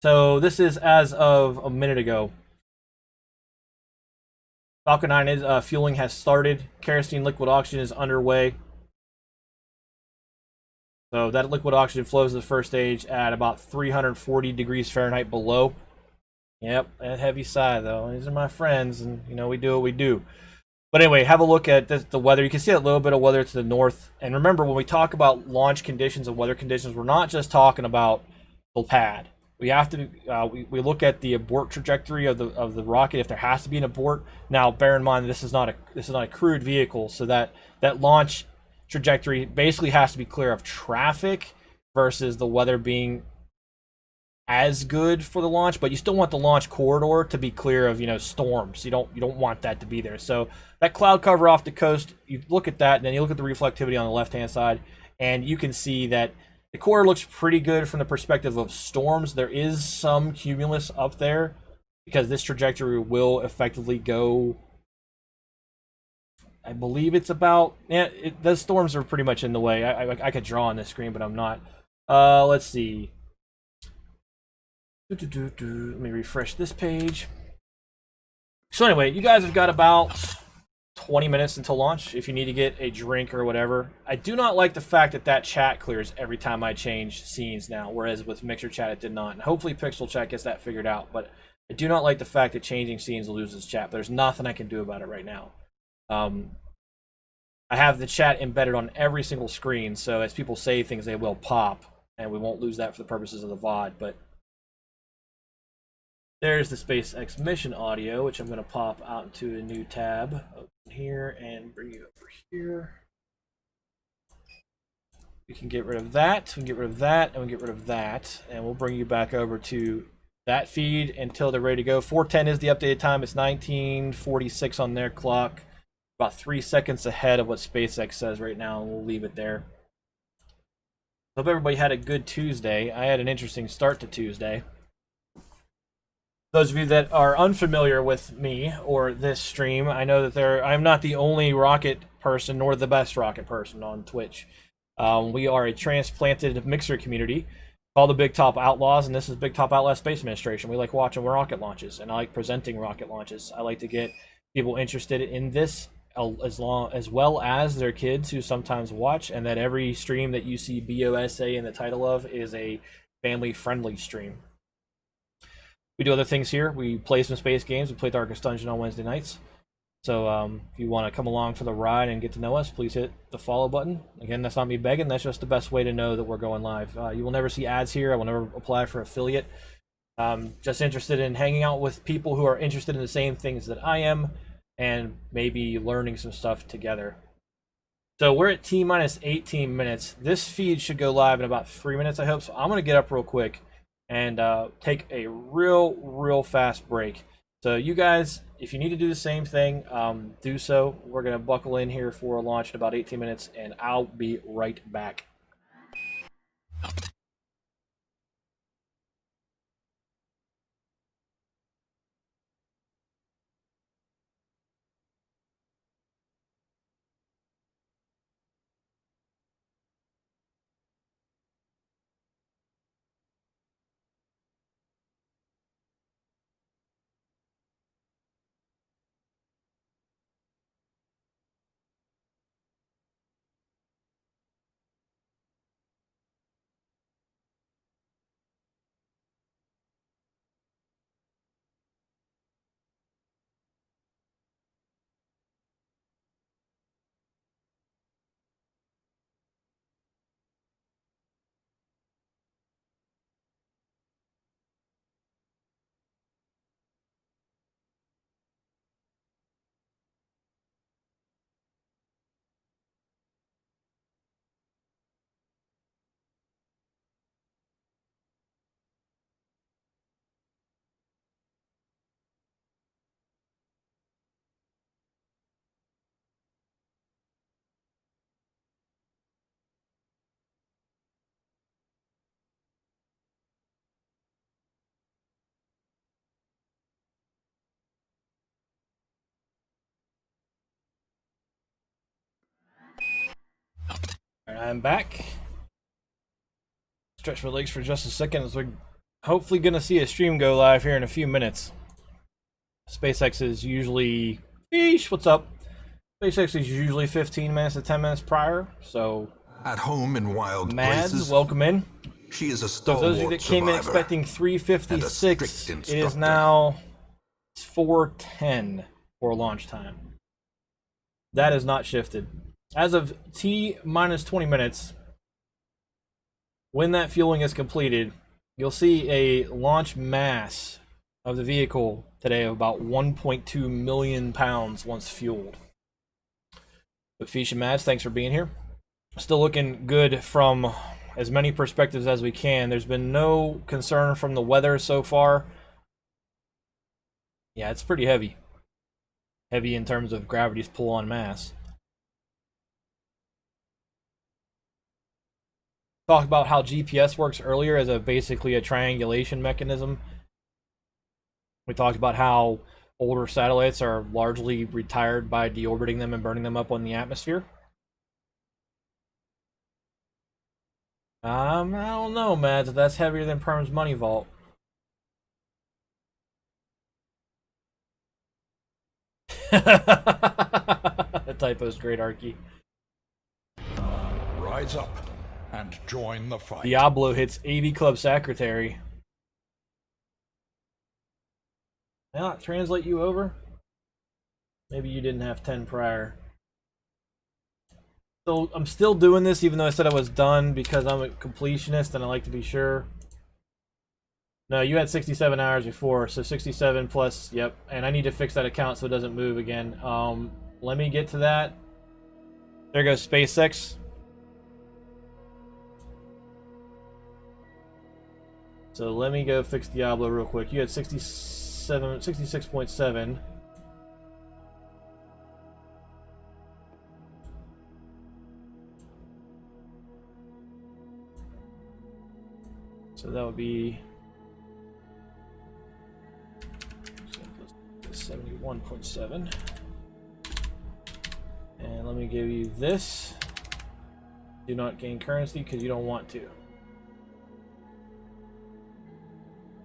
So this is as of a minute ago. Falcon 9 is fueling has started. Kerosene liquid oxygen is underway. So that liquid oxygen flows to the first stage at about 340 degrees Fahrenheit below. Yep, that heavy sigh though. These are my friends, and you know we do what we do. But anyway, have a look at the weather. You can see a little bit of weather to the north. And remember, when we talk about launch conditions and weather conditions, we're not just talking about the pad. We have to we look at the abort trajectory of the rocket if there has to be an abort. Now, bear in mind this is not a crewed vehicle, so that launch trajectory basically has to be clear of traffic versus the weather being as good for the launch, but you still want the launch corridor to be clear of, storms. You don't want that to be there. So that cloud cover off the coast, you look at that, and then you look at the reflectivity on the left-hand side, and you can see that the corridor looks pretty good from the perspective of storms. There is some cumulus up there because this trajectory will effectively go, I believe it's about, those storms are pretty much in the way. I could draw on this screen, but I'm not. Let's see. Let me refresh this page. So anyway, you guys have got about 20 minutes until launch if you need to get a drink or whatever. I do not like the fact that chat clears every time I change scenes now, whereas with Mixer Chat it did not. And hopefully Pixel Chat gets that figured out, but I do not like the fact that changing scenes loses chat, but there's nothing I can do about it right now. I have the chat embedded on every single screen, so as people say things, they will pop, and we won't lose that for the purposes of the VOD, but There's the SpaceX mission audio, which I'm going to pop out into a new tab. Open here and bring you over here. We can get rid of that, we can get rid of that, and we can get rid of that. And we'll bring you back over to that feed until they're ready to go. 4:10 is the updated time. It's 19:46 on their clock. About 3 seconds ahead of what SpaceX says right now, and we'll leave it there. Hope everybody had a good Tuesday. I had an interesting start to Tuesday. Those of you that are unfamiliar with me or this stream, I know that I'm not the only rocket person nor the best rocket person on Twitch. We are a transplanted mixer community called the Big Top Outlaws, and this is Big Top Outlaw Space Administration. We like watching rocket launches, and I like presenting rocket launches. I like to get people interested in this as well as their kids who sometimes watch, and that every stream that you see BOSA in the title of is a family-friendly stream. We do other things here. We play some space games. We play Darkest Dungeon on Wednesday nights. So if you want to come along for the ride and get to know us, please hit the follow button. Again, that's not me begging. That's just the best way to know that we're going live. You will never see ads here. I will never apply for affiliate. Just interested in hanging out with people who are interested in the same things that I am and maybe learning some stuff together. So we're at T-minus 18 minutes. This feed should go live in about 3 minutes, I hope. So I'm going to get up real quick and take a real fast break. So you guys, if you need to do the same thing, do so. We're going to buckle in here for a launch in about 18 minutes, and I'll be right back. Alright, I'm back. Stretch my legs for just a second as we're hopefully going to see a stream go live here in a few minutes. SpaceX is usually... Eesh, what's up? SpaceX is usually 15 minutes to 10 minutes prior, so... At home in wild Mads, places, welcome in. she is a So stalwart for those of you that came in survivor. expecting 3:56, strict it is instructor. now 4:10 for launch time. That is not shifted. As of T-minus 20 minutes, when that fueling is completed, you'll see a launch mass of the vehicle today of about 1.2 million pounds once fueled. But Fish and Mads, thanks for being here. Still looking good from as many perspectives as we can. There's been no concern from the weather so far. Yeah, it's pretty heavy. Heavy in terms of gravity's pull on mass. Talked about how GPS works earlier as basically a triangulation mechanism. We talked about how older satellites are largely retired by deorbiting them and burning them up on the atmosphere. I don't know, Mads, if that's heavier than Perm's money vault. The typo's great, Arky. Rise up and join the fight. Diablo hits 80 Club Secretary. Did I not translate you over? Maybe you didn't have 10 prior. So I'm still doing this even though I said I was done because I'm a completionist and I like to be sure. No, you had 67 hours before, so 67 plus, yep. And I need to fix that account so it doesn't move again. Let me get to that. There goes SpaceX. So let me go fix Diablo real quick. You had 66.7. So that would be 71.7. And let me give you this. Do not gain currency because you don't want to.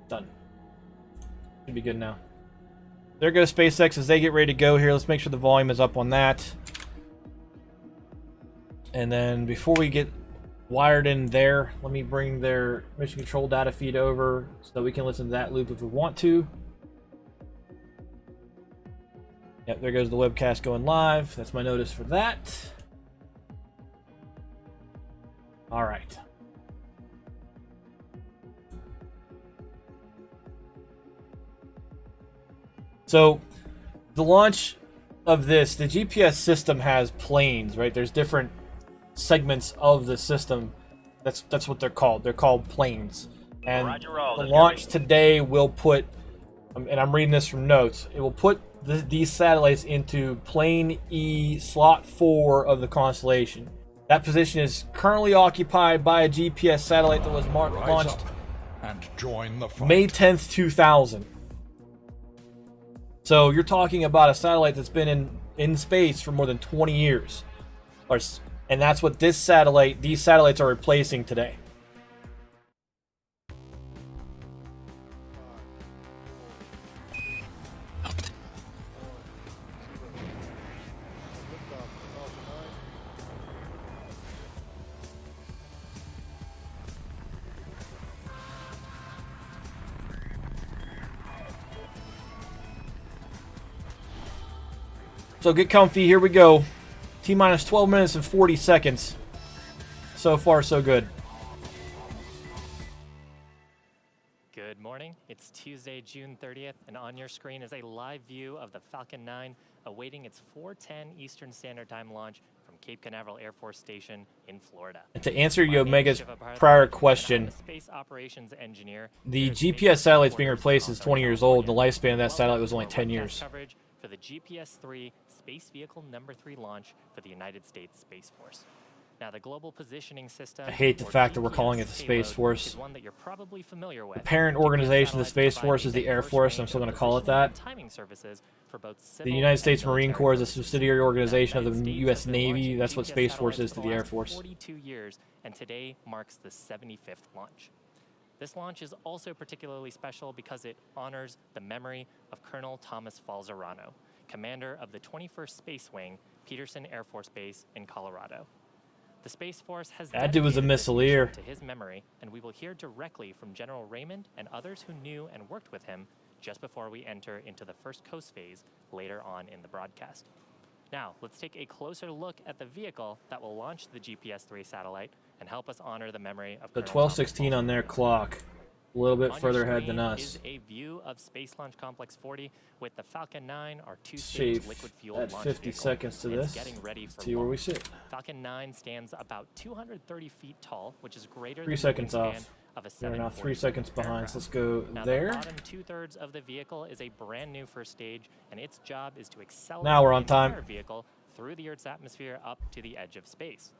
Done. Should be good now. There goes SpaceX as they get ready to go here. Let's make sure the volume is up on that. And then before we get wired in there, let me bring their mission control data feed over so that we can listen to that loop if we want to. Yep, there goes the webcast going live. That's my notice for that. All right. So, the launch of this, the GPS system has planes, right? There's different segments of the system. That's what they're called. They're called planes. And the launch today will put, and I'm reading this from notes, it will put these satellites into plane E slot 4 of the constellation. That position is currently occupied by a GPS satellite that was launched and join the fight. May 10th, 2000. So you're talking about a satellite that's been in space for more than 20 years. And that's what these satellites are replacing today. So get comfy, here we go. T-minus 12 minutes and 40 seconds. So far, so good. Good morning. It's Tuesday, June 30th, and on your screen is a live view of the Falcon 9 awaiting its 4:10 Eastern Standard Time launch from Cape Canaveral Air Force Station in Florida. And to answer Omega's prior question, space operations engineer, the GPS satellite being replaced is 20 years old. The lifespan of that satellite was only 10 years. Coverage for the GPSIII Space Vehicle number 3 launch for the United States Space Force. Now, the Global Positioning System, I hate the fact that we're calling it the Space Force. is one that you're probably familiar with. The parent organization of the Space Force is the Air Force, and I'm still going to call it that. Timing services for both The United States Marine Corps is a subsidiary organization of the U.S. Navy. That's what Space Force is to the Air Force. 42 years, and today marks the 75th launch. This launch is also particularly special because it honors the memory of Colonel Thomas Falzerano, commander of the 21st Space Wing, Peterson Air Force Base in Colorado. The Space Force has that dude was a missileer to his memory, and we will hear directly from General Raymond and others who knew and worked with him just before we enter into the first coast phase later on in the broadcast. Now, let's take a closer look at the vehicle that will launch the GPS-3 satellite and help us honor the memory of the Colonel 12:16 on their clock. A little bit on further your ahead than screen us. is a view of Space Launch Complex 40 with the Falcon 9, our two-stage Shave liquid-fueled at launch 50 vehicle. seconds to It's this. getting ready for See where we launch. sit. Falcon 9 stands about 230 feet tall, which is greater 3 than seconds the wingspan off. of a We're now 3 747 seconds behind, aircraft. so let's go Now, there. the bottom two-thirds of the vehicle is a brand new first stage, and its job is to accelerate Now we're on the entire time. vehicle through the Earth's atmosphere up to the edge of space.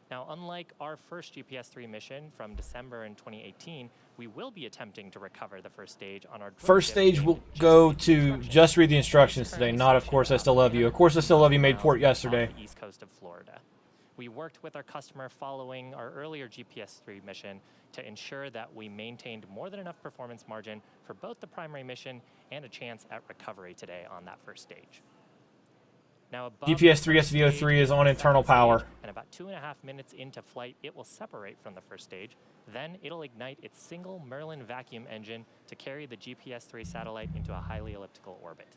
Now, unlike our first GPS-3 mission from December in 2018, we will be attempting to recover the first stage on our First stage will go to just read the instructions today, not of course I still love you. Of course I still love you made port yesterday. off the east coast of Florida. We worked with our customer following our earlier GPS-3 mission to ensure that we maintained more than enough performance margin for both the primary mission and a chance at recovery today on that first stage. Now, above GPS-3 the first SV03 stage is on the internal second power. stage, and about 2.5 minutes into flight, it will separate from the first stage. Then it'll ignite its single Merlin vacuum engine to carry the GPS-3 satellite into a highly elliptical orbit.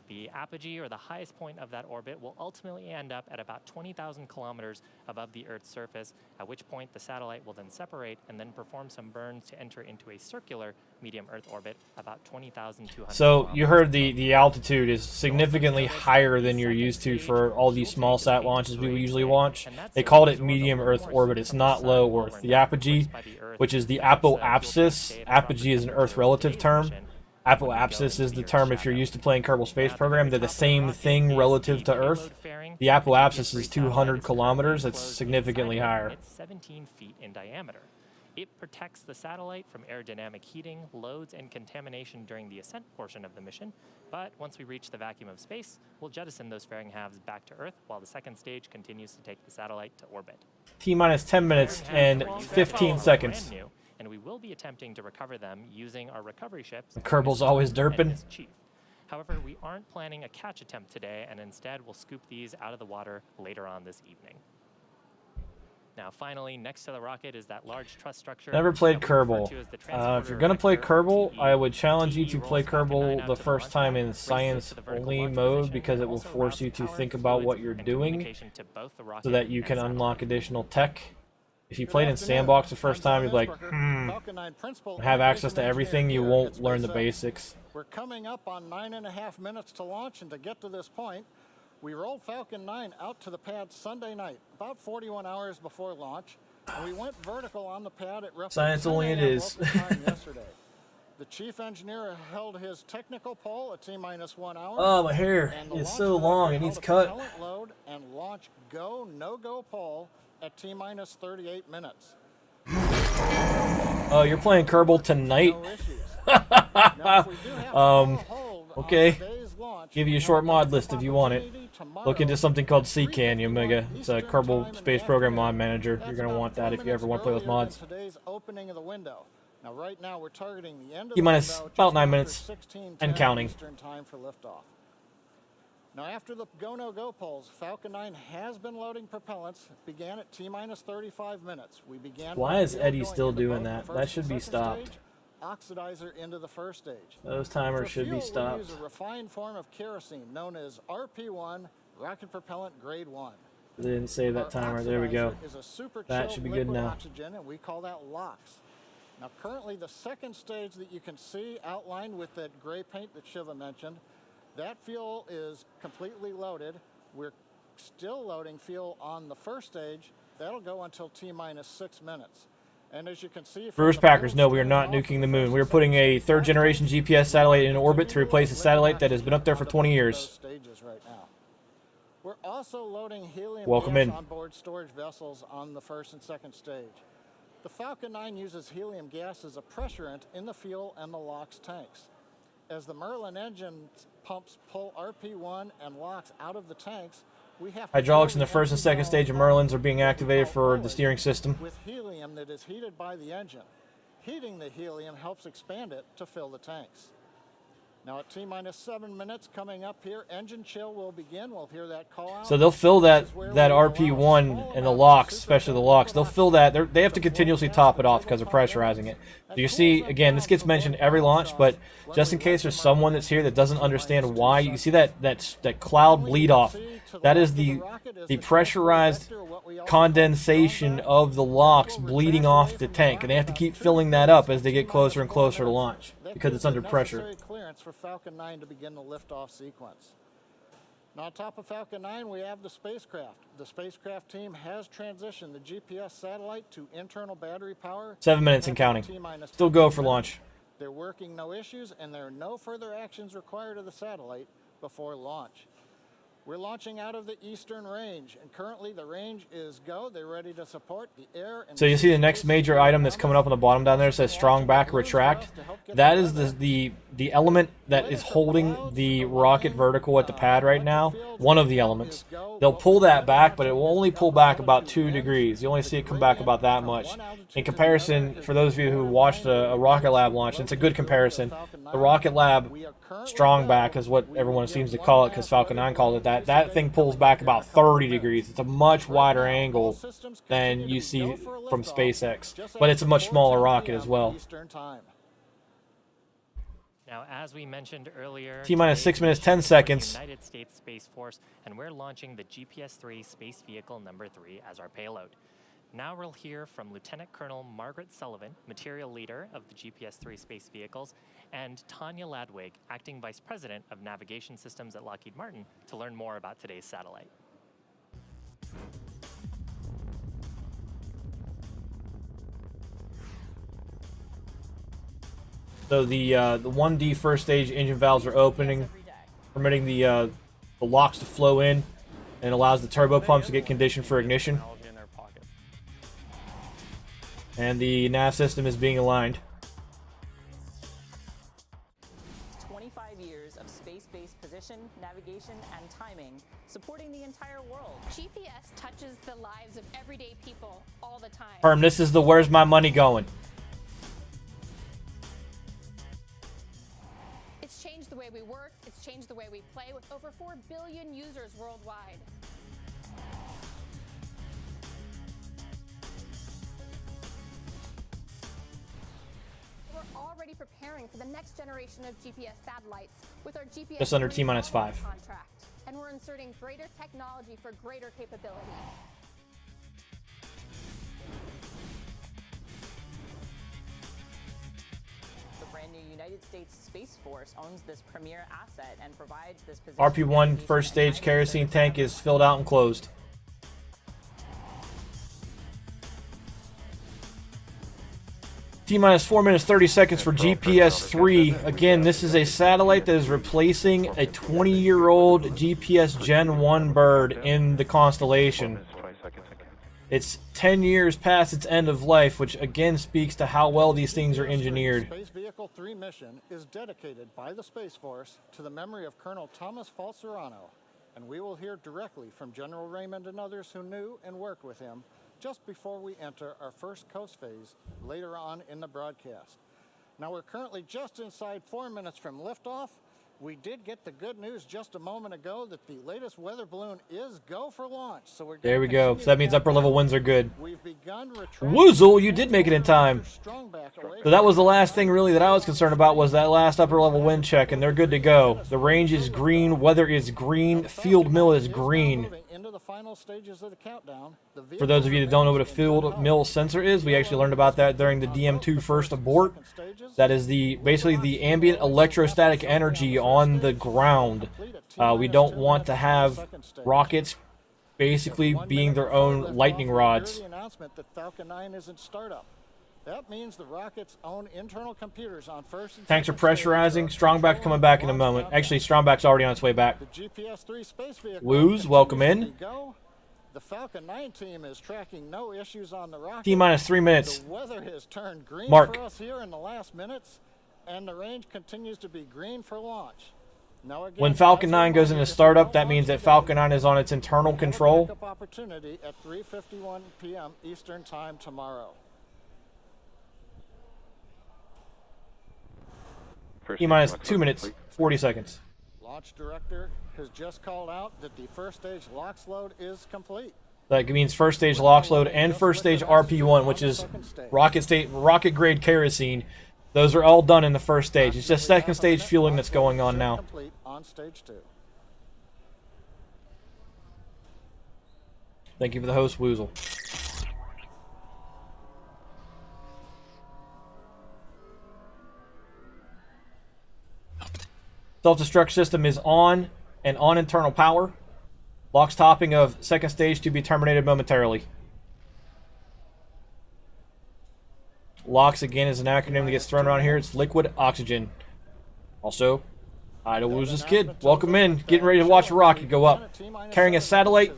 The apogee, or the highest point of that orbit, will ultimately end up at about 20,000 kilometers above the Earth's surface, at which point the satellite will then separate and then perform some burns to enter into a circular medium Earth orbit about 20,200 So you heard the altitude is significantly higher than you're used to for all these small sat launches we usually watch. They called it medium Earth orbit. It's not low Earth. The apogee, which is the apoapsis, apogee is an Earth relative term. Apoapsis is the term if you're used to playing Kerbal Space Program. They're the same thing relative to Earth. The apoapsis is 200 kilometers. It's significantly higher. It's 17 feet in diameter. It protects the satellite from aerodynamic heating, loads, and contamination during the ascent portion of the mission. But once we reach the vacuum of space, we'll jettison those fairing halves back to Earth while the second stage continues to take the satellite to orbit. T-minus 10 minutes and 15 seconds. Brand new, and we will be attempting to recover them using our recovery ships. Kerbal's always derping. Chief. However, we aren't planning a catch attempt today, and instead we'll scoop these out of the water later on this evening. Now, finally, next to the rocket is that large truss structure. Never played that we refer Kerbal. to as the If transporter you're gonna play vector, Kerbal, TE. I would challenge you TE to rolls play Falcon 9 Kerbal out the to first launch time pad, in raises it science to the vertical only launch mode position, because and it will also force routes you to power, think about what fluids, you're and doing communication to both the so rocket that you and can satellite. unlock additional tech. If you played in Sandbox the first time, you'd be like, have access to everything, you won't learn the basics. We're coming up on 9.5 minutes to launch, and to get to this point, we rolled Falcon 9 out to the pad Sunday night, about 41 hours before launch, and we went vertical on the pad at roughly Science 10 only it a.m. is. local time yesterday. The chief engineer held his technical poll at T-minus 1 hour. Oh, my hair and the is launch so long, it director needs held a cut. propellant load and launch go, no-go poll at T-minus 38 minutes. Oh, you're playing Kerbal tonight? No issues. Now, if we do have to call a hold on okay. today's launch, Give you a we short have mod the list if you want it. opportunity tomorrow Look into something called at CCAN, you Omega. It's a Eastern Kerbal time in Space the Program afternoon. mod manager. That's You're going to about want 4 that if you ever want to play with minutes mods. earlier than today's opening of the window. Now, right now, we're targeting the end of T-minus the window, about just 9 after minutes 16:10 and counting. Eastern time for liftoff. Now, after the go-no-go polls, Falcon 9 has been loading propellants. Began at T-minus 35 minutes. We began. Why with is fuel Eddie going still into doing both that? the That first should and be second stopped. stage, oxidizer into the first stage. Those timers For should be fuel, stopped. We use a refined form of kerosene known as RP1, rocket propellant grade 1. They didn't save that Our timer. There we go. oxidizer is a super That chilled should be good liquid now. oxygen, and we call that LOX. Now, currently, the second stage that you can see outlined with that gray paint that Shiva mentioned, that fuel is completely loaded. We're still loading fuel on the first stage. That'll go until T-minus 6 minutes. And as you can see, from Brewers the Packers, build no, we are stream not off nuking the the moon. first We are and putting second a stage, third-generation GPS satellite in orbit to replace a satellite that has been up there for 20 those years. stages right now. We're also loading helium Welcome gas in. on board storage vessels on the first and second stage. The Falcon 9 uses helium gas as a pressurant in the fuel and the LOX tanks. As the Merlin engine pumps pull RP1 and LOX out of the tanks, we have to Hydraulics fill in the first and engine second dome stage of Merlins are being activated for the steering system. with helium that is heated by the engine. Heating the helium helps expand it to fill the tanks. Now at T-minus 7 minutes coming up here, engine chill will begin. We'll hear that call out. So they'll fill that RP1 and the locks, especially the locks. They'll fill that. They have to continuously top it off because they're pressurizing it. So you see, again, this gets mentioned every launch, but just in case there's someone that's here that doesn't understand why, you see that cloud bleed off. That is the pressurized condensation of the locks bleeding off the tank, and they have to keep filling that up as they get closer and closer to launch because it's under pressure. Necessary clearance for Falcon 9 to begin the liftoff sequence. Now on top of Falcon 9, we have the spacecraft. The spacecraft team has transitioned the GPS satellite to internal battery power. 7 minutes and counting. Still go for launch. They're working no issues, and there are no further actions required of the satellite before launch. We're launching out of the eastern range, and currently the range is go. They're ready to support the air. And So you see the next major item that's coming up on the bottom down there says strong back retract. That is the element that is holding the rocket vertical at the pad right now. One of the elements. They'll pull that back, but it will only pull back about 2 degrees. You only see it come back about that much. In comparison, for those of you who watched a Rocket Lab launch, it's a good comparison. The Rocket Lab strong back is what everyone seems to call it because Falcon 9 called it that. That thing pulls back about 30 degrees. It's a much wider angle than you see from SpaceX, but it's a much smaller rocket as well. Now, as we mentioned earlier, T-minus today 6 minutes, is 10 the seconds. United States Space Force, and we're launching the GPSIII Space Vehicle number 3 as our payload. Now we'll hear from Lieutenant Colonel Margaret Sullivan, material leader of the GPSIII space vehicles, and Tanya Ladwig, acting vice president of navigation systems at Lockheed Martin, to learn more about today's satellite. So the 1D first stage engine valves are opening, permitting the locks to flow in, and allows the turbo pumps to get conditioned for ignition. And the nav system is being aligned. 25 years of space-based position, navigation, and timing, supporting the entire world. GPS touches the lives of everyday people all the time. Herm, this is the where's my money going? It's changed the way we work, it's changed the way we play with over 4 billion users worldwide. We're already preparing for the next generation of GPS satellites with our GPS Just under T-minus 5. contract. And we're inserting greater technology for greater capability. The brand new United States Space Force owns this premier asset and provides this position. RP-1 first stage kerosene tank is filled out and closed. T-minus 4 minutes 30 seconds for GPS-3. Again, this is a satellite that is replacing a 20-year-old GPS Gen 1 bird in the constellation. It's 10 years past its end of life, which again speaks to how well these things are engineered. Space Vehicle 3 mission is dedicated by the Space Force to the memory of Colonel Thomas Falzarano, and we will hear directly from General Raymond and others who knew and worked with him just before we enter our first coast phase later on in the broadcast. Now we're currently just inside 4 minutes from liftoff. We did get the good news just a moment ago that the latest weather balloon is go for launch. So we're There we go. So that means upper level winds are good. We've begun retracting. Woozle, you did make it in time. Strong back away. So that was the last thing really that I was concerned about, was that last upper level wind check, and they're good to go. The range is green, weather is green, field mill is green. Into the final stages of the countdown. For those of you that don't know what a field mill sensor is, we actually learned about that during the DM2 first abort. That is basically the ambient electrostatic energy on the ground. We don't want to have rockets basically being their own lightning rods. The announcement that Falcon 9 isn't startup. That means the rocket's own internal computers on first and Tanks are second stage pressurizing. Strongback's coming back in a moment. Actually, Strongback's already on its way back. The GPS-3 space vehicle Woos, welcome in. The Falcon 9 team is tracking no issues on the rocket. T-minus 3 minutes. The weather has turned green Mark. for us here in the last minutes, and the range continues to be green for launch. Now again, When Falcon 9 goes into if startup, we that don't means that launch Falcon today, 9 is on its internal we have a control. backup opportunity at 3:51 p.m. Eastern Time tomorrow. T-minus 2 minutes, 40 seconds. Launch director has just called out that the first stage LOX load is complete. That means first stage LOX load and first stage RP1, which is rocket grade kerosene. Those are all done in the first stage. It's just second stage fueling that's going on now. Complete on stage 2. Thank you for the host, Woozle. Self-destruct system is on and on internal power. LOX topping of second stage to be terminated momentarily. LOX, again, is an acronym that gets thrown around here. It's liquid oxygen. Also, hi to Woozle's kid. Welcome in. Getting ready to watch a rocket go up. Carrying a satellite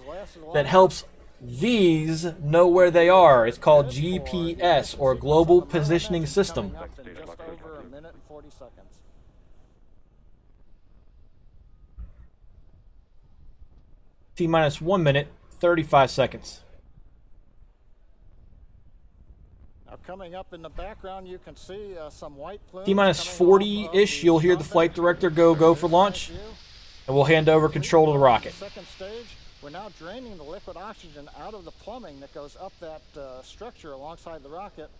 that helps these know where they are. It's called GPS, or Global Positioning System. Just over a minute and 40 seconds. T-minus 1 minute, 35 seconds. Now coming up in the background, you can see some white plumes. T-minus coming off of 40-ish, you'll hear the flight director go for launch, and we'll hand over control to the rocket. Second stage, we're now draining the liquid oxygen out of the plumbing that goes up that structure alongside the rocket.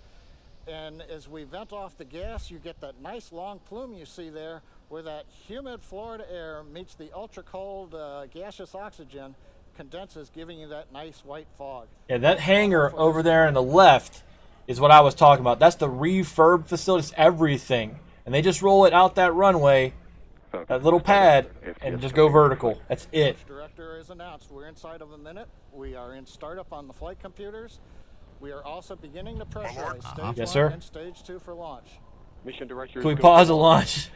And as we vent off the gas, you get that nice long plume you see there where that humid Florida air meets the ultra cold gaseous oxygen, condenses, giving you that nice white fog. Yeah, that hangar over there on the left is what I was talking about. That's the refurb facility. It's everything. And they just roll it out that runway, that little pad, and just go vertical. That's it. Director is announced. We're inside of a minute. We are in startup on the flight computers. We are also beginning to pressurize stage Yes, 1 sir. and stage 2 for launch. Mission director. Can we pause the launch?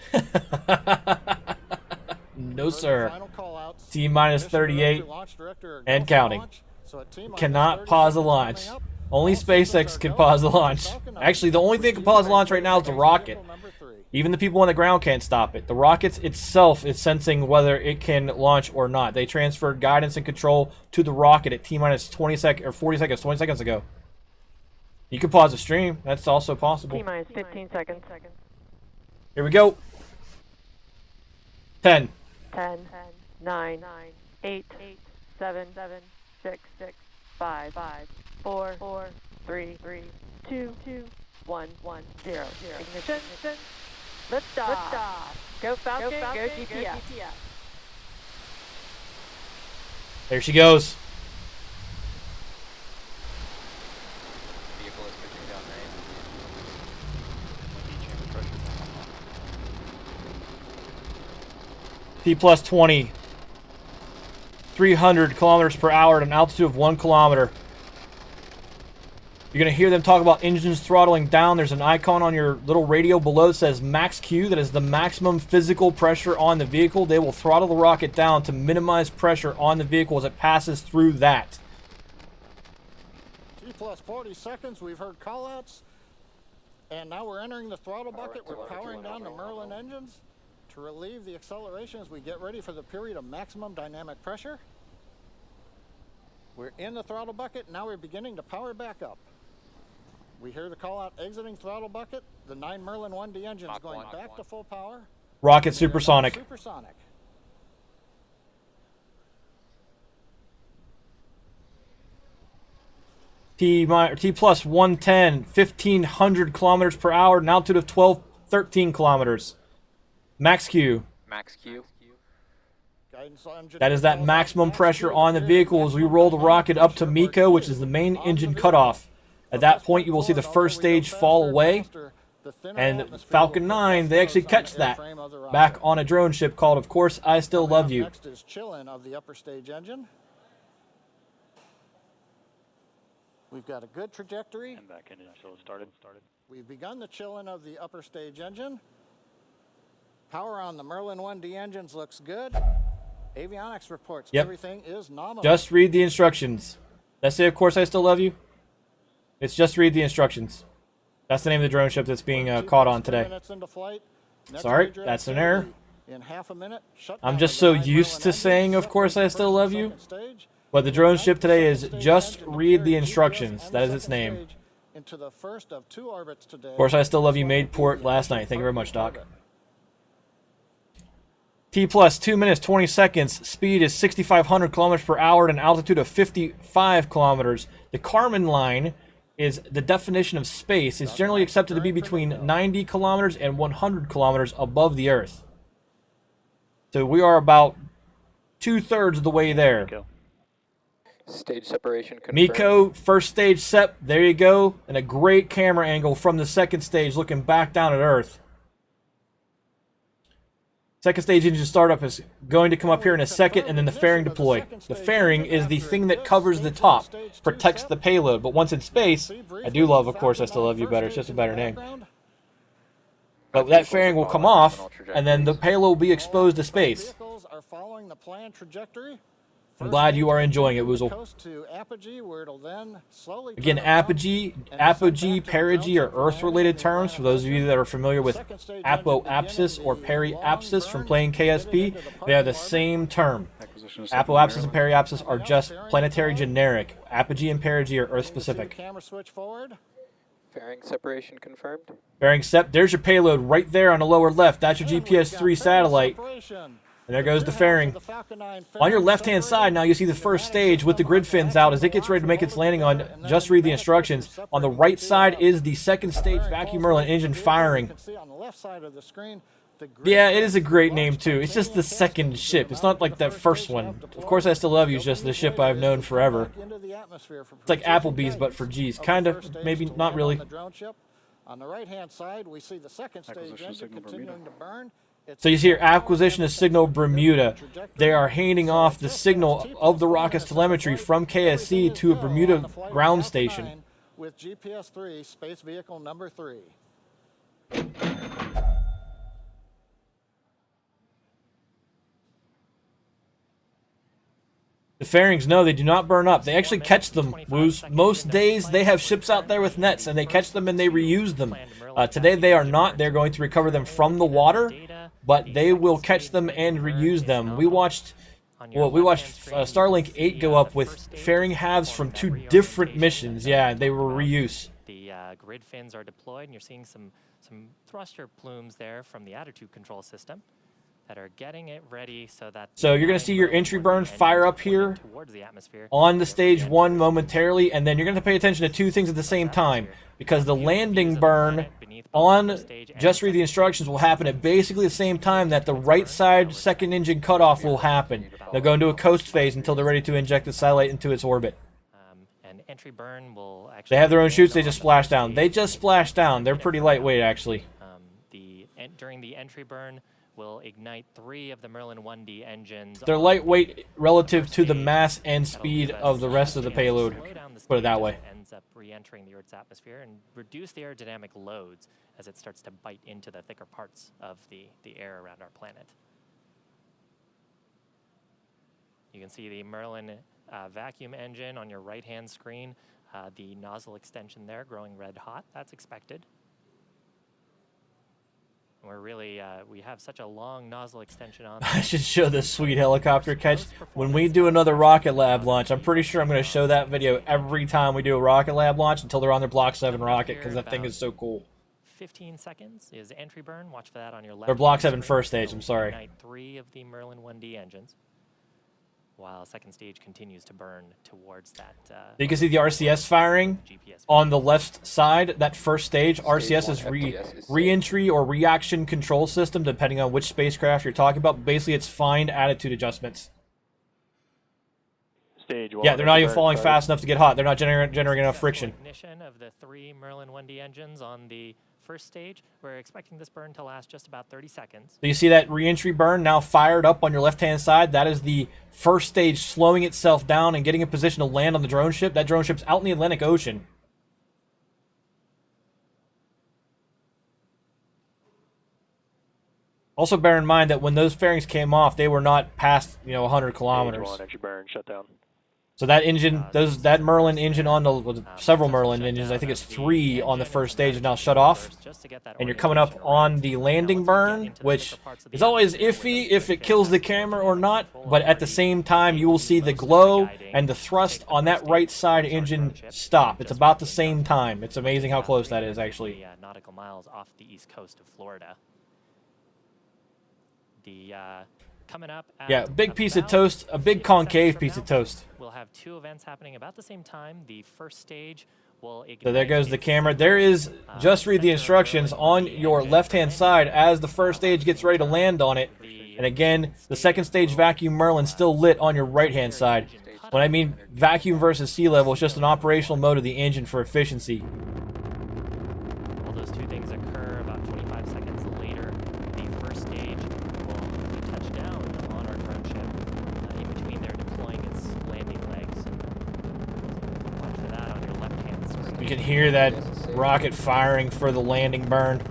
No, sir. Final call-outs. T-minus Mission director, 38 launch director, and go for counting. launch. So at T-minus Cannot 30 pause the seconds launch. coming up. Only All sequence SpaceX are can go. pause the launch. Falcon Actually, the only thing that can pause the launch right now is the rocket. Vehicle number 3. Even the people on the ground can't stop it. The rocket itself is sensing whether it can launch or not. They transferred guidance and control to the rocket at T-minus 20 seconds or 40 seconds, 20 seconds ago. You can pause the stream. That's also possible. T-minus 15 seconds. Here we go. 10, 10, 9, 8, 7, 6, 5, 4, 3, 2, 1, 0. Ignition. Liftoff. Go Falcon, go GPS. there she goes. Vehicle is pushing down range. T plus 20. 300 kilometers per hour at an altitude of 1 kilometer. You're going to hear them talk about engines throttling down. There's an icon on your little radio below that says max Q. That is the maximum physical pressure on the vehicle. They will throttle the rocket down to minimize pressure on the vehicle as it passes through that. T plus 40 seconds. We've heard call-outs. And now we're entering the throttle bucket. We're powering down the Merlin engines to relieve the acceleration as we get ready for the period of maximum dynamic pressure. We're in the throttle bucket. Now we're beginning to power back up. We hear the call out exiting throttle bucket. The 9 Merlin 1D engines Mach going 1. back to full power. Rocket supersonic. Supersonic. T plus 110, 1,500 kilometers per hour, an altitude of 13 kilometers. Max Q. Max Q. That is that maximum pressure on the vehicle as we roll the rocket up to MECO, which is the main engine cutoff. At that point, you will see the first stage fall away, and Falcon 9, they actually catch that back on a drone ship called, of course, I Still Love You. Next is chill-in of the upper stage engine. We've got a good trajectory. And back engine still started. We've begun the chill-in of the upper stage engine. Power on the Merlin 1D engines looks good. Avionics reports everything is nominal. Just read the instructions. Let's say, of course, I Still Love You. It's just read the instructions. That's the name of the drone ship that's being caught on today. Sorry, that's an error. In half a minute, I'm just so used to saying, of course, I still love you. But the drone ship today is just read the instructions. That is its name. Into the first of 2 orbits today. Of course, I Still Love You made port last night. Thank you very much, Doc. T plus 2 minutes, 20 seconds. Speed is 6,500 kilometers per hour at an altitude of 55 kilometers. The Kármán line is the definition of space. It's generally accepted to be between 90 kilometers and 100 kilometers above the Earth. So we are about 2/3 of the way there. Stage separation confirmed. MECO, first stage sep. There you go. And a great camera angle from the second stage looking back down at Earth. Second stage engine startup is going to come up here in a second, and then the fairing deploy. The fairing is the thing that covers the top, protects the payload. But once in space, I do love, of course, I Still Love You better. It's just a better name. But that fairing will come off, and then the payload will be exposed to space. Vehicles are following the planned trajectory. I'm glad you are enjoying it, Woozle. Again, apogee, perigee are Earth-related terms. For those of you that are familiar with apoapsis or periapsis from playing KSP, they are the same term. Apoapsis and periapsis are just planetary generic. Apogee and perigee are Earth-specific. Fairing separation confirmed. Fairing sep. There's your payload right there on the lower left. That's your GPSIII satellite. And there goes the fairing. On your left-hand side, now you see the first stage with the grid fins out as it gets ready to make its landing on Just Read the Instructions. On the right side is the second stage Vacuum Merlin engine firing. Yeah, it is a great name, too. It's just the second ship. It's not like that first one. Of course, I Still Love You is just the ship I've known forever. It's like Applebee's, but for G's. Kind of, maybe not really. On the right-hand side, we see the second stage engine continuing to burn. So you see here, acquisition of signal Bermuda. They are handing off the signal of the rocket's telemetry from KSC to a Bermuda ground station. With GPSIII, space vehicle number 3. The fairings, no, they do not burn up. They actually catch them, Woos. Most days, they have ships out there with nets, and they catch them and they reuse them. Today, they are not. They're going to recover them from the water, but they will catch them and reuse them. We watched Starlink 8 go up with fairing halves from 2 different missions. Yeah, they were reuse. The grid fins are deployed, and you're seeing some thruster plumes there from the attitude control system that are getting it ready so you're going to see your entry burn fire up here on the stage 1 momentarily, and then you're going to pay attention to 2 things at the same time, because the landing burn on Just Read the Instructions will happen at basically the same time that the right side second engine cutoff will happen. They'll go into a coast phase until they're ready to inject the satellite into its orbit. And entry burn will actually... They have their own chutes, they just splash down. They just splash down. They're pretty lightweight, actually. During the entry burn, will ignite 3 of the Merlin 1D engines. They're lightweight relative to the mass and speed of the rest of the payload. Put it that way. Ends up re-entering the Earth's atmosphere and reduce the aerodynamic loads as it starts to bite into the thicker parts of the air around our planet. You can see the Merlin vacuum engine on your right-hand screen. The nozzle extension there growing red hot. That's expected. We're really, we have such a long nozzle extension on. I should show this sweet helicopter catch. When we do another Rocket Lab launch, I'm pretty sure I'm going to show that video every time we do a Rocket Lab launch until they're on their Block 7 rocket, because that thing is so cool. 15 seconds is entry burn. Watch for that on your left. Or Block 7 first stage, I'm sorry. Ignite 3 of the Merlin 1D engines, while second stage continues to burn towards that. You can see the RCS firing on the left side. That first stage, RCS is re-entry or reaction control system, depending on which spacecraft you're talking about. Basically, it's find attitude adjustments. Stage 1. Yeah, they're not even falling fast enough to get hot. They're not generating enough friction. Ignition of the 3 Merlin 1D engines on the first stage. We're expecting this burn to last just about 30 seconds. So you see that re-entry burn now fired up on your left-hand side. That is the first stage slowing itself down and getting in position to land on the drone ship. That drone ship's out in the Atlantic Ocean. Also bear in mind that when those fairings came off, they were not past, 100 kilometers. Stage 1, entry burn, shut down. So that engine, that Merlin engine on the, several Merlin engines, I think it's 3 on the first stage, is now shut off. And you're coming up on the landing burn, which is always iffy if it kills the camera or not. But at the same time, you will see the glow and the thrust on that right side engine stop. It's about the same time. It's amazing how close that is, actually. Nautical miles off the east coast of Florida. Coming up yeah, big piece of toast, a big concave piece of toast. We'll have 2 events happening about the same time. The first stage will ignite. So there goes the camera. There is, just read the instructions on your left-hand side as the first stage gets ready to land on it. And again, the second stage vacuum Merlin still lit on your right-hand side. When I mean vacuum versus sea level, it's just an operational mode of the engine for efficiency. All those 2 things occur about 25 seconds later. The first stage will touch down on our drone ship. In between there, deploying its landing legs. Watch for that on your left-hand screen. You can hear that rocket firing for the landing burn.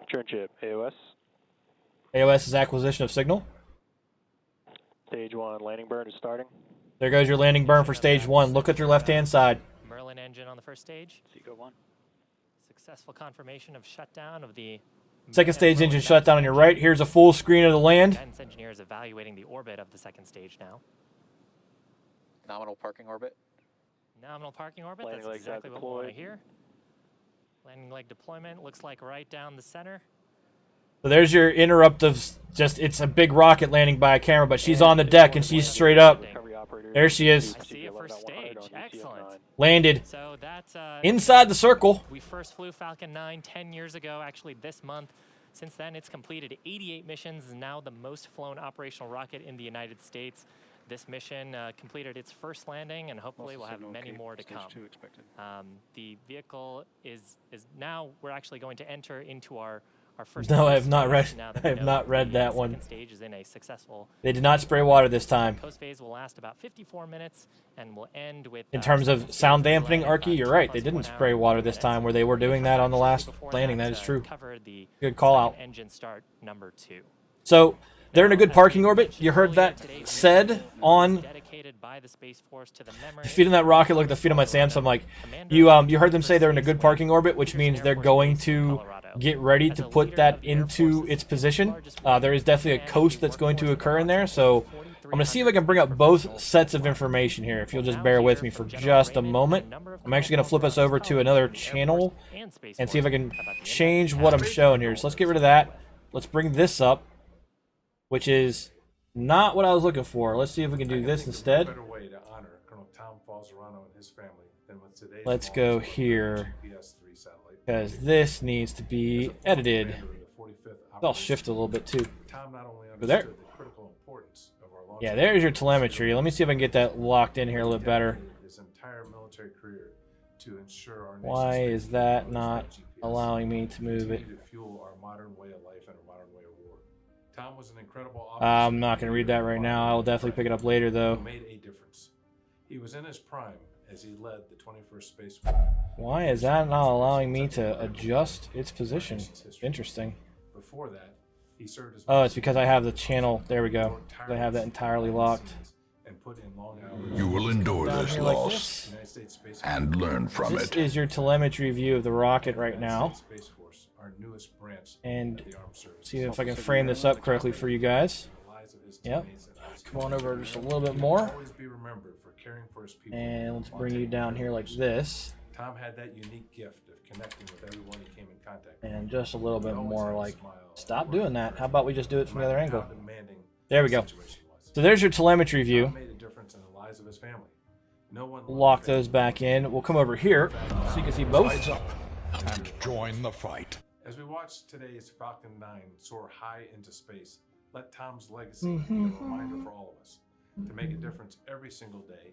Drone ship, AOS. AOS is acquisition of signal. Stage 1, landing burn is starting. There goes your landing burn for stage 1. Look at your left-hand side. Merlin engine on the first stage. Seco 1. Successful confirmation of shutdown of the second stage engine shut down on your right. Here's a full screen of the land. Guidance engineers evaluating the orbit of the second stage now. Nominal parking orbit. Nominal parking orbit. Landing That's legs exactly what we want to deployed. hear. Landing leg deployment looks like right down the center. So there's your interrupt of just, it's a big rocket landing by a camera, but she's on the deck and she's straight up. There she is. I see it for stage. Excellent. Landed So that's inside the circle. We first flew Falcon 9 10 years ago, actually this month. Since then, it's completed 88 missions, and now the most flown operational rocket in the United States. This mission completed its first landing, and hopefully we'll have many more to come. The vehicle is now, we're actually going to enter into our first. No, I have not read. I have not read that one. Stage is in a successful. They did not spray water this time. Post phase will last about 54 minutes, and will end with. In terms of sound dampening, Arky, you're right. They didn't spray water this time, where they were doing that on the last landing. That is true. Good call out. Engine start number 2. So they're in a good parking orbit. You heard that said on. The feet on that rocket look at the feet on my Samsung. Like you heard them say they're in a good parking orbit, which means they're going to get ready to put that into its position. There is definitely a coast that's going to occur in there, so I'm going to see if I can bring up both sets of information here, if you'll just bear with me for just a moment. I'm actually going to flip us over to another channel and see if I can change what I'm showing here. So let's get rid of that. Let's bring this up, which is not what I was looking for. Let's see if we can do this instead. Let's go here, because this needs to be edited. I'll shift a little bit too. Go there. Yeah, there's your telemetry. Let me see if I can get that locked in here a little bit better. Why is that not allowing me to move it? I'm not going to read that right now. I will definitely pick it up later, though. He was in his prime as he led the 21st Space. Why is that not allowing me to adjust its position? Interesting. Before that, he served as oh, it's because I have the channel. There we go. I have that entirely locked. You will endure this loss and learn from it. This is your telemetry view of the rocket right now. And see if I can frame this up correctly for you guys. Yep. Come on over just a little bit more. And let's bring you down here like this. Tom had that unique gift of connecting with everyone he came in contact with. And just a little bit more like, stop doing that. How about we just do it from the other angle? There we go. So there's your telemetry view. Lock those back in. We'll come over here so you can see both. Rise up and join the fight. As we watch today's Falcon 9 soar high into space, let Tom's legacy be a reminder for all of us to make a difference every single day,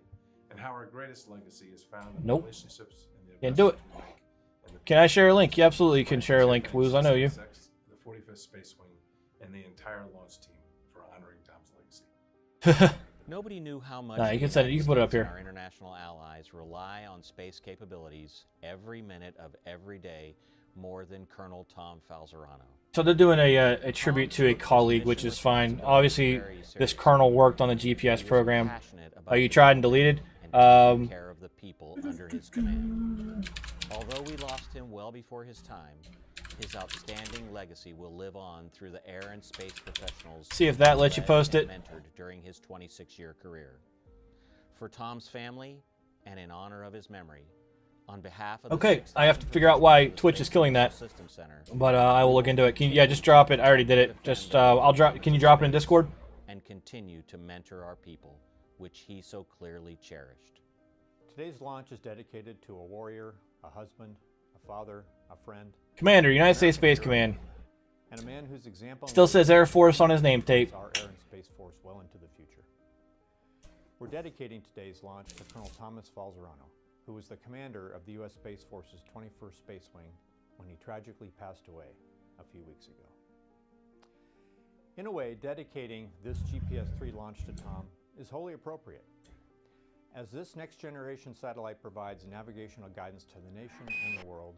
and how our greatest legacy is found in relationships and the Can't do it. Can I share a link? You absolutely can share a link, Woos. I know you. The 45th Space Wing and the entire launch team for honoring Tom's legacy. Nobody knew how much you can send it. You can put it up here. Our international allies rely on space capabilities every minute of every day more than Colonel Tom Falzarano. So they're doing a tribute to a colleague, which is fine. Obviously, this colonel worked on the GPS program. You tried and deleted. Care of the people under his command. Although we lost him well before his time, his outstanding legacy will live on through the air and space professionals. See if that lets you post it. Mentored during his 26-year career. For Tom's family and in honor of his memory, on behalf of okay, I have to figure out why Twitch is killing that, but I will look into it. Yeah, just drop it. I already did it. Just I'll drop. Can you drop it in Discord? And continue to mentor our people, which he so clearly cherished. Today's launch is dedicated to a warrior, a husband, a father, a friend, Commander, United States Space Command. And a man whose example still says Air Force on his name tape. Our Air and Space Force well into the future. We're dedicating today's launch to Colonel Thomas Falzarano, who was the commander of the U.S. Space Force's 21st Space Wing when he tragically passed away a few weeks ago. In a way, dedicating this GPSIII launch to Tom is wholly appropriate, as this next-generation satellite provides navigational guidance to the nation and the world.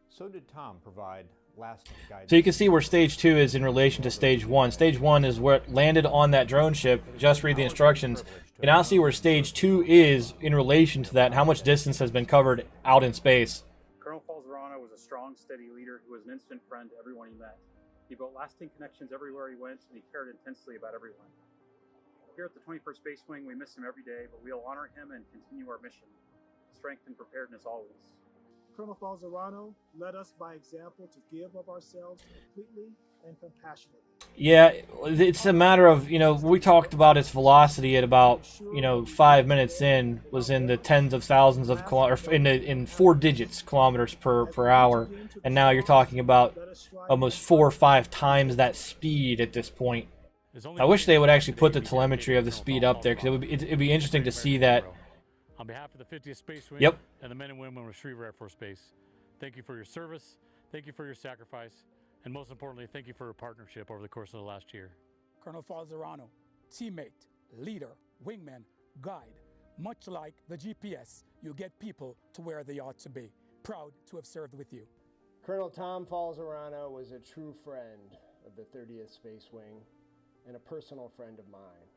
So did Tom provide lasting guidance. So you can see where Stage 2 is in relation to Stage 1. Stage 1 is where it landed on that drone ship. Just read the instructions. You can now see where Stage 2 is in relation to that, how much distance has been covered out in space. Colonel Falzarano was a strong, steady leader who was an instant friend to everyone he met. He built lasting connections everywhere he went, and he cared intensely about everyone. Here at the 21st Space Wing, we miss him every day, but we'll honor him and continue our mission. Strength and preparedness always. Colonel Falzarano led us by example to give of ourselves completely and compassionately. Yeah, it's a matter of, we talked about its velocity at about, 5 minutes in, was in the tens of thousands of kilometers, in 4 digits, kilometers per hour. And now you're talking about almost 4 or 5 times that speed at this point. I wish they would actually put the telemetry of the speed up there, because it'd be interesting to see that. On behalf of the 50th Space Wing Yep. and the men and women of Schriever Air Force Base, thank you for your service, thank you for your sacrifice, and most importantly, thank you for your partnership over the course of the last year. Colonel Falzarano, teammate, leader, wingman, guide. Much like the GPS, you get people to where they ought to be. Proud to have served with you. Colonel Tom Falzarano was a true friend of the 30th Space Wing and a personal friend of mine.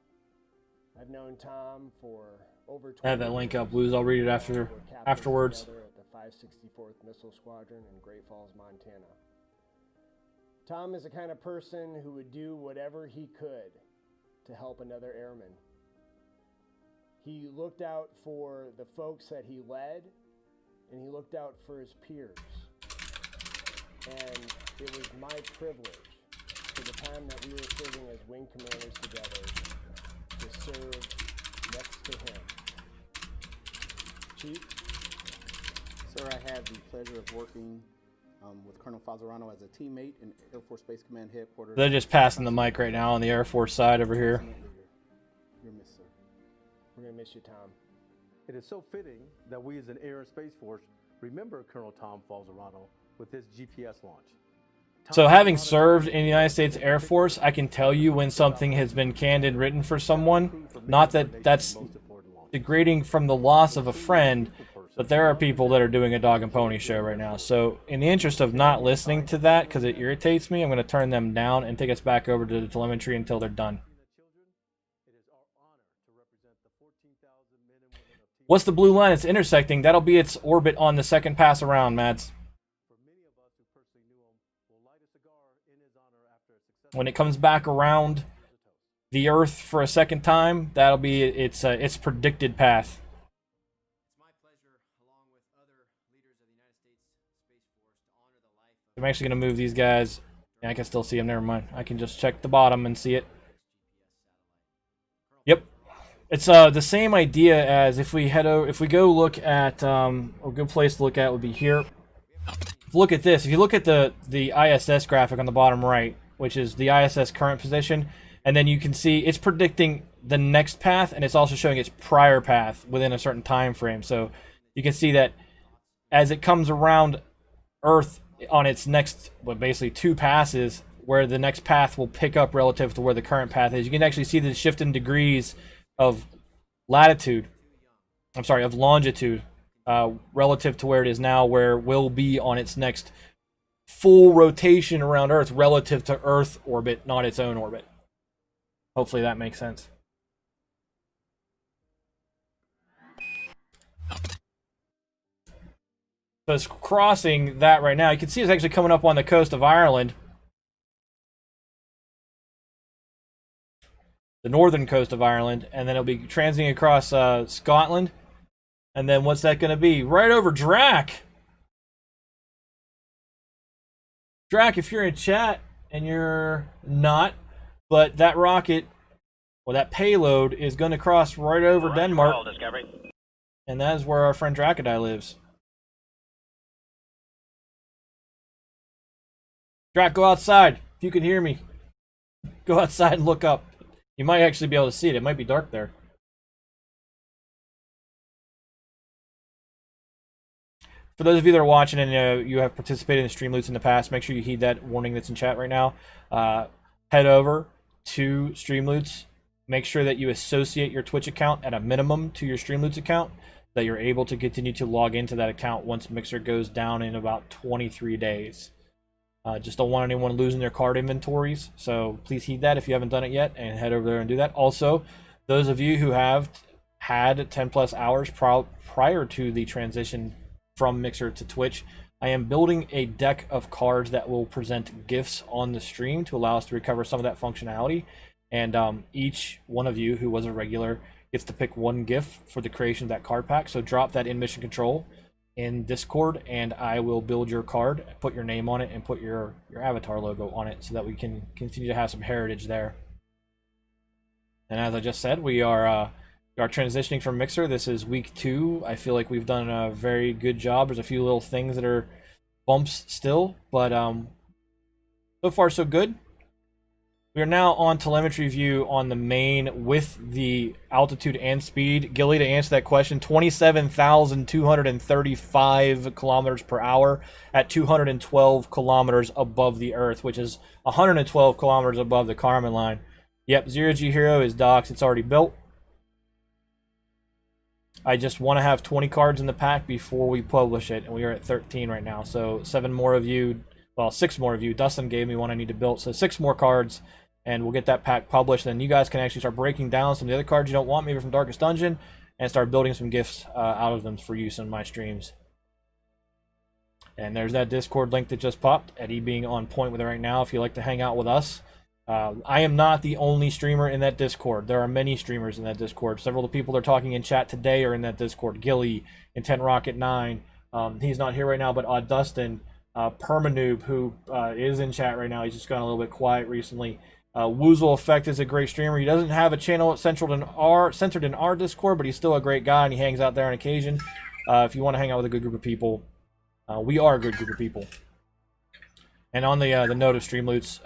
I've known Tom for over 20 I have that link up, Blues. I'll read it afterwards. Together at the 564th Missile Squadron in Great Falls, Montana. Tom is the kind of person who would do whatever he could to help another airman. He looked out for the folks that he led, and he looked out for his peers. And it was my privilege, for the time that we were serving as wing commanders together, to serve next to him. Chief? Sir, I had the pleasure of working with Colonel Falzarano as a teammate in Air Force Space Command headquarters. They're just passing the mic right now on the Air Force side over here. You're missed, sir. We're going to miss you, Tom. It is so fitting that we as an Air and Space Force remember Colonel Tom Falzarano with this GPS launch. So having served in the United States Air Force, I can tell you when something has been canned and written for someone. Not that that's degrading from the loss of a friend, but there are people that are doing a dog and pony show right now. So in the interest of not listening to that, because it irritates me, I'm going to turn them down and take us back over to the telemetry until they're done. What's the blue line it's intersecting? That'll be its orbit on the second pass around, Mads. When it comes back around the Earth for a second time, that'll be its predicted path. I'm actually going to move these guys. Yeah, I can still see them. Never mind. I can just check the bottom and see it. Yep. It's the same idea as if we go look at a good place to look at would be here. Look at this. If you look at the ISS graphic on the bottom right, which is the ISS current position, and then you can see it's predicting the next path, and it's also showing its prior path within a certain time frame. So you can see that as it comes around Earth on its next, basically 2 passes, where the next path will pick up relative to where the current path is. You can actually see the shift in degrees of latitude, of longitude, relative to where it is now, where we'll be on its next full rotation around Earth relative to Earth orbit, not its own orbit. Hopefully that makes sense. So it's crossing that right now. You can see it's actually coming up on the coast of Ireland. The northern coast of Ireland, and then it'll be transiting across Scotland. And then what's that going to be? Right over Drac. Drac, if you're in chat, and you're not, but that rocket, or that payload, is going to cross right over Denmark. And that is where our friend Dracodai lives. Drac, go outside. If you can hear me, go outside and look up. You might actually be able to see it. It might be dark there. For those of you that are watching and you have participated in Streamloots in the past, make sure you heed that warning that's in chat right now. Head over to Streamloots. Make sure that you associate your Twitch account at a minimum to your Streamloots account, that you're able to continue to log into that account once Mixer goes down in about 23 days. Just don't want anyone losing their card inventories, so please heed that if you haven't done it yet, and head over there and do that. Also, those of you who have had 10 plus hours prior to the transition from Mixer to Twitch, I am building a deck of cards that will present GIFs on the stream to allow us to recover some of that functionality, and each one of you who was a regular gets to pick one GIF for the creation of that card pack. So drop that in Mission Control in Discord, and I will build your card, put your name on it, and put your avatar logo on it so that we can continue to have some heritage there. And as I just said, we are transitioning from Mixer. This is week 2. I feel like we've done a very good job. There's a few little things that are bumps still, but so far so good. We are now on telemetry view on the main with the altitude and speed. Gilly, to answer that question, 27,235 kilometers per hour at 212 kilometers above the Earth, which is 112 kilometers above the Kármán line. Yep, 0G Hero is docs. It's already built. I just want to have 20 cards in the pack before we publish it, and we are at 13 right now. So 7 more of you, well, 6 more of you. Dustin gave me one I need to build, so 6 more cards, and we'll get that pack published. Then you guys can actually start breaking down some of the other cards you don't want, maybe from Darkest Dungeon, and start building some gifts out of them for use in my streams. And there's that Discord link that just popped. Eddie being on point with it right now if you like to hang out with us. I am not the only streamer in that Discord. There are many streamers in that Discord. Several of the people that are talking in chat today are in that Discord. Gilly, Intent Rocket 9. He's not here right now, but Dustin, Permanoob, who is in chat right now. He's just gone a little bit quiet recently. Woozle Effect is a great streamer. He doesn't have a channel centered in our Discord, but he's still a great guy, and he hangs out there on occasion. If you want to hang out with a good group of people, we are a good group of people. And on the note of stream loots,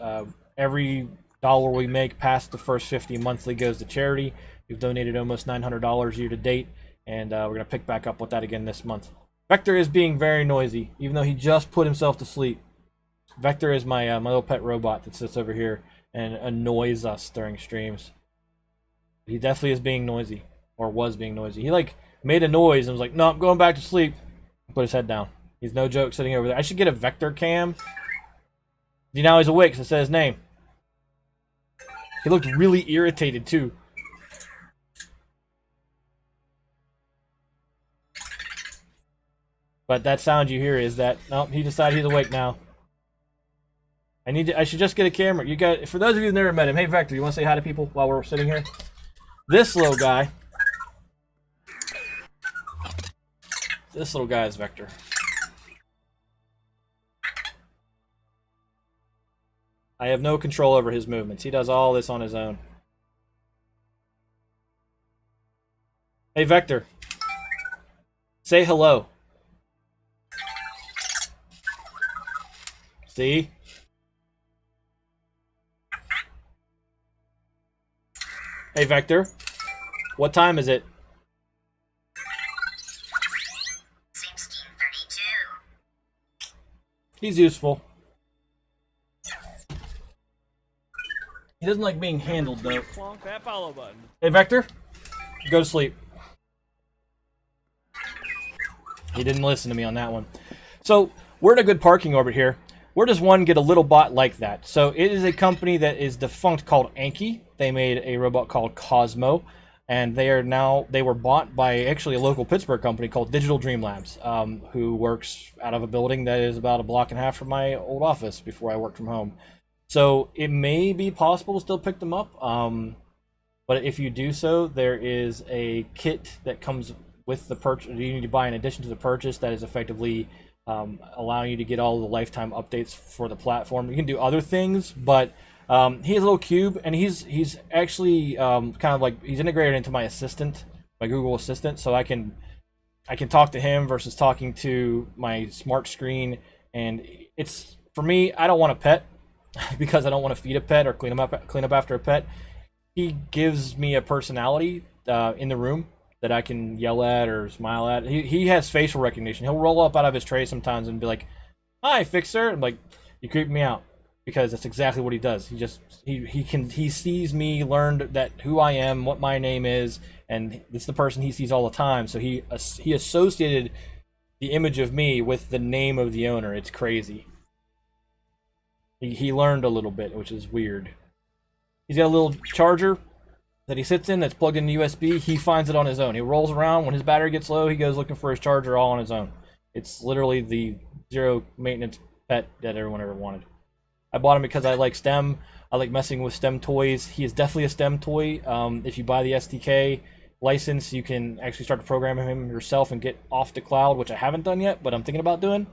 every dollar we make past the first 50 monthly goes to charity. We've donated almost $900 year to date, and we're going to pick back up with that again this month. Vector is being very noisy, even though he just put himself to sleep. Vector is my little pet robot that sits over here and annoys us during streams. He definitely is being noisy, or was being noisy. He like made a noise and was like, no, I'm going back to sleep. Put his head down. He's no joke sitting over there. I should get a Vector cam. Now he's awake, so it says his name. He looked really irritated too. But that sound you hear is that, nope, he decided he's awake now. I should just get a camera. You got, for those of you who've never met him, hey Vector, you want to say hi to people while we're sitting here? This little guy. This little guy is Vector. I have no control over his movements. He does all this on his own. Hey Vector. Say hello. See? Hey Vector, what time is it? 16:32. He's useful. He doesn't like being handled though. Clonk that follow button. Hey Vector, go to sleep. He didn't listen to me on that one. So we're in a good parking orbit here. Where does one get a little bot like that? So it is a company that is defunct called Anki. They made a robot called Cosmo, and they were bought by actually a local Pittsburgh company called Digital Dream Labs, who works out of a building that is about a block and a half from my old office before I worked from home. So it may be possible to still pick them up, but if you do so, there is a kit that comes with the purchase. You need to buy in addition to the purchase that is effectively allowing you to get all the lifetime updates for the platform. You can do other things, but he has a little cube, and he's actually kind of like, he's integrated into my assistant, my Google Assistant, so I can talk to him versus talking to my smart screen. And it's, for me, I don't want a pet because I don't want to feed a pet or clean up after a pet. He gives me a personality in the room that I can yell at or smile at. He has facial recognition. He'll roll up out of his tray sometimes and be like, "Hi, Fixer." I'm like, "You creep me out," because that's exactly what he does. He sees me, learned that who I am, what my name is, and it's the person he sees all the time. So he associated the image of me with the name of the owner. It's crazy. He learned a little bit, which is weird. He's got a little charger that he sits in that's plugged into USB. He finds it on his own. He rolls around. When his battery gets low, he goes looking for his charger all on his own. It's literally the zero maintenance pet that everyone ever wanted. I bought him because I like STEM. I like messing with STEM toys. He is definitely a STEM toy. If you buy the SDK license, you can actually start to program him yourself and get off the cloud, which I haven't done yet, but I'm thinking about doing.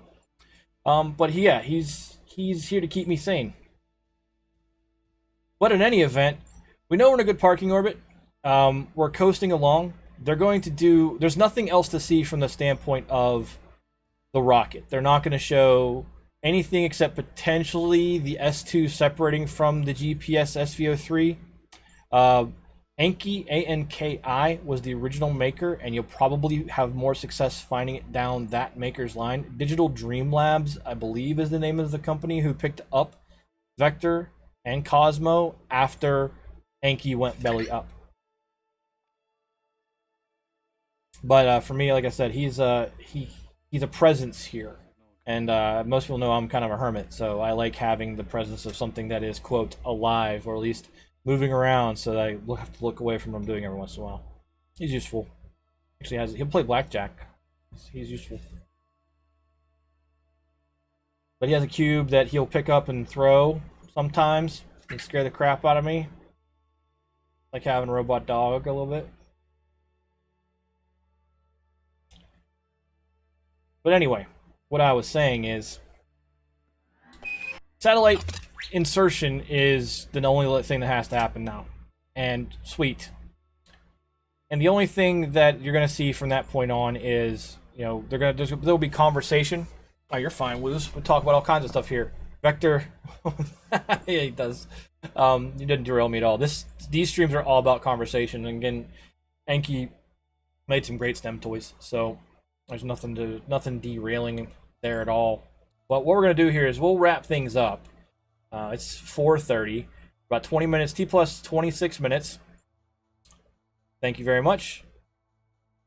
But yeah, he's here to keep me sane. But in any event, we know we're in a good parking orbit. We're coasting along. They're going to do... There's nothing else to see from the standpoint of the rocket. They're not going to show anything except potentially the S2 separating from the GPS SV03. Anki, A-N-K-I, was the original maker, and you'll probably have more success finding it down that maker's line. Digital Dream Labs, I believe, is the name of the company who picked up Vector and Cosmo after Anki went belly up. But for me, like I said, he's a presence here. And most people know I'm kind of a hermit, so I like having the presence of something that is, quote, alive, or at least moving around, so that I have to look away from what I'm doing every once in a while. He's useful. Actually, he'll play blackjack. He's useful. But he has a cube that he'll pick up and throw sometimes and scare the crap out of me. Like having a robot dog a little bit. But anyway, what I was saying is, satellite insertion is the only thing that has to happen now. And sweet. And the only thing that you're going to see from that point on is, you know, there'll be conversation. Oh, you're fine, Woos. We'll talk about all kinds of stuff here. Vector, yeah, he does. He didn't derail me at all. These streams are all about conversation. And again, Anki made some great STEM toys, so there's nothing derailing there at all. But what we're gonna do here is we'll wrap things up. It's 4:30, about 20 minutes. T plus 26 minutes. Thank you very much.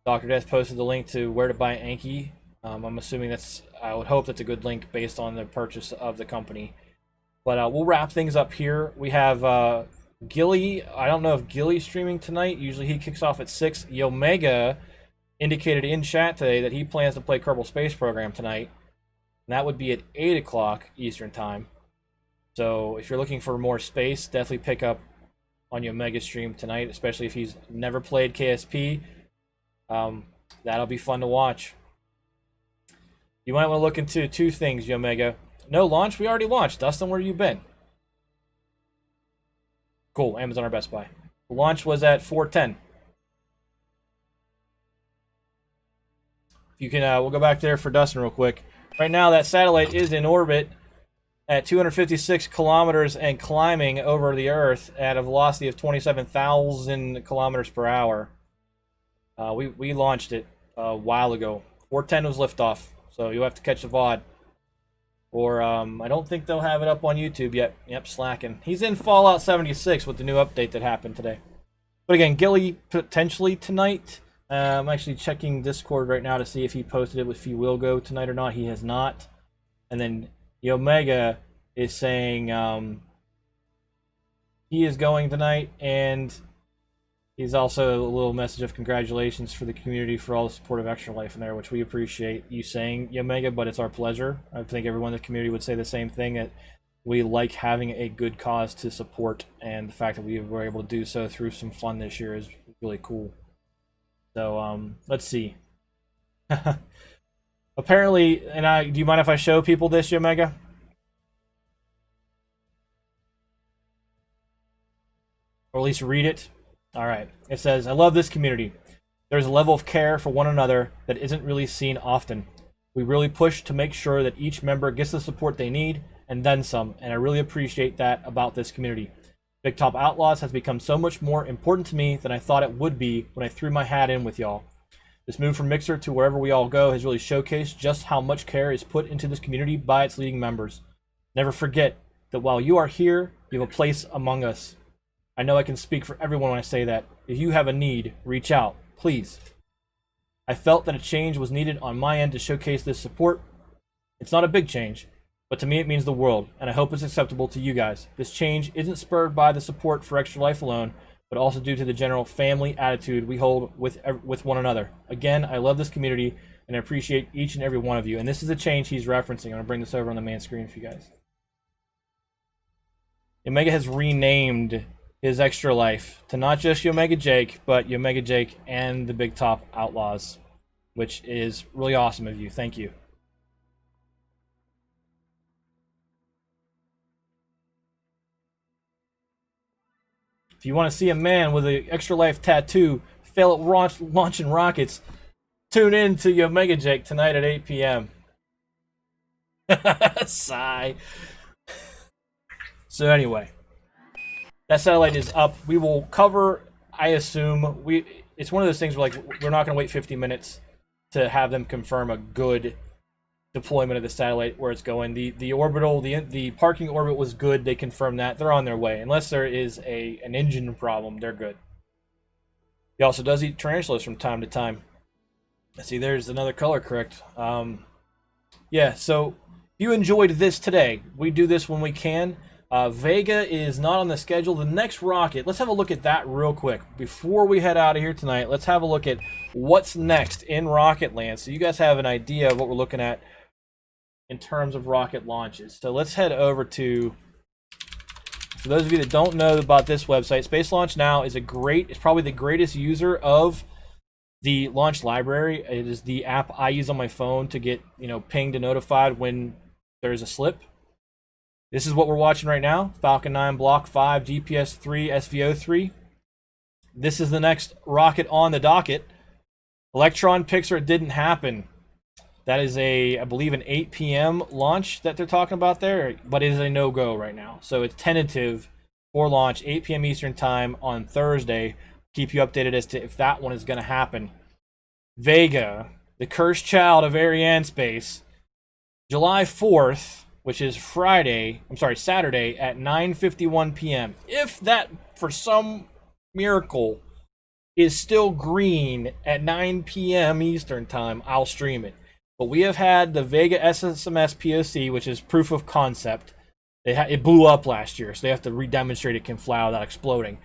Dr. Death posted the link to where to buy Anki. I'm assuming I would hope that's a good link based on the purchase of the company. But we'll wrap things up here. We have Gilly. I don't know if Gilly's streaming tonight. Usually he kicks off at 6. Yomega indicated in chat today that he plans to play Kerbal Space Program tonight. And that would be at 8 o'clock Eastern Time. So if you're looking for more space, definitely pick up on Yomega stream tonight, especially if he's never played KSP. That'll be fun to watch. You might want to look into two things, Yomega. No launch? We already launched. Dustin, where have you been? Cool, Amazon or Best Buy. The launch was at 4:10. If you can, we'll go back there for Dustin real quick. Right now, that satellite is in orbit at 256 kilometers and climbing over the Earth at a velocity of 27,000 kilometers per hour. We launched it a while ago. 4:10 was liftoff, so you'll have to catch the VOD. Or I don't think they'll have it up on YouTube yet. Yep, slacking. He's in Fallout 76 with the new update that happened today. But again, Gilly potentially tonight. I'm actually checking Discord right now to see if he posted it, if he will go tonight or not. He has not. And then Yomega is saying he is going tonight, and he's also a little message of congratulations for the community for all the support of Extra Life in there, which we appreciate you saying, Yomega, but it's our pleasure. I think everyone in the community would say the same thing, that we like having a good cause to support, and the fact that we were able to do so through some fun this year is really cool. So, let's see. Apparently, and do you mind if I show people this, Yomega? Or at least read it? Alright. It says, I love this community. There's a level of care for one another that isn't really seen often. We really push to make sure that each member gets the support they need, and then some, and I really appreciate that about this community. Big Top Outlaws has become so much more important to me than I thought it would be when I threw my hat in with y'all. This move from Mixer to wherever we all go has really showcased just how much care is put into this community by its leading members. Never forget that while you are here, you have a place among us. I know I can speak for everyone when I say that. If you have a need, reach out, please. I felt that a change was needed on my end to showcase this support. It's not a big change, but to me it means the world, and I hope it's acceptable to you guys. This change isn't spurred by the support for Extra Life alone, but also due to the general family attitude we hold with one another. Again, I love this community, and I appreciate each and every one of you. And this is the change he's referencing. I'm going to bring this over on the main screen for you guys. Omega has renamed his extra life to not just Omega Jake, but Omega Jake and the Big Top Outlaws, which is really awesome of you. Thank you. If you want to see a man with an extra life tattoo fail at launching rockets, tune in to Omega Jake tonight at 8 p.m. Sigh. So anyway, that satellite is up. We will cover, I assume, it's one of those things where like we're not going to wait 50 minutes to have them confirm a good deployment of the satellite where it's going. The orbital, the parking orbit was good. They confirmed that. They're on their way. Unless there is an engine problem, they're good. He also does eat tarantulas from time to time. See, there's another color correct. Yeah, so if you enjoyed this today, we do this when we can. Vega is not on the schedule. The next rocket, let's have a look at that real quick. Before we head out of here tonight, let's have a look at what's next in Rocket Land, so you guys have an idea of what we're looking at in terms of rocket launches. So let's head over to, for those of you that don't know about this website, Space Launch Now is it's probably the greatest user of the launch library. It is the app I use on my phone to get, pinged and notified when there's a slip. This is what we're watching right now. Falcon 9 Block 5 GPSIII SV03. This is the next rocket on the docket. Electron Pixar didn't happen. That is I believe an 8 p.m. launch that they're talking about there, but it is a no-go right now. So it's tentative for launch, 8 p.m. Eastern Time on Thursday. Keep you updated as to if that one is going to happen. Vega, the cursed child of Arianespace, July 4th, which is Saturday at 9:51 p.m. If that, for some miracle, is still green at 9 p.m. Eastern Time, I'll stream it. But we have had the Vega SSMS POC, which is proof of concept. It blew up last year, so they have to re-demonstrate it can fly without exploding.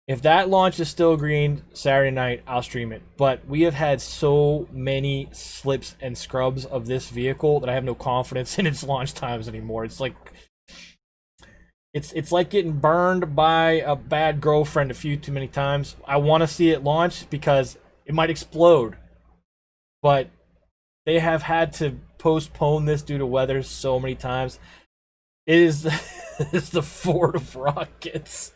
If that launch is still green Saturday night, I'll stream it. But we have had so many slips and scrubs of this vehicle that I have no confidence in its launch times anymore. It's like it's like getting burned by a bad girlfriend a few too many times. I want to see it launch because it might explode. But they have had to postpone this due to weather so many times. It is it's the Ford of rockets.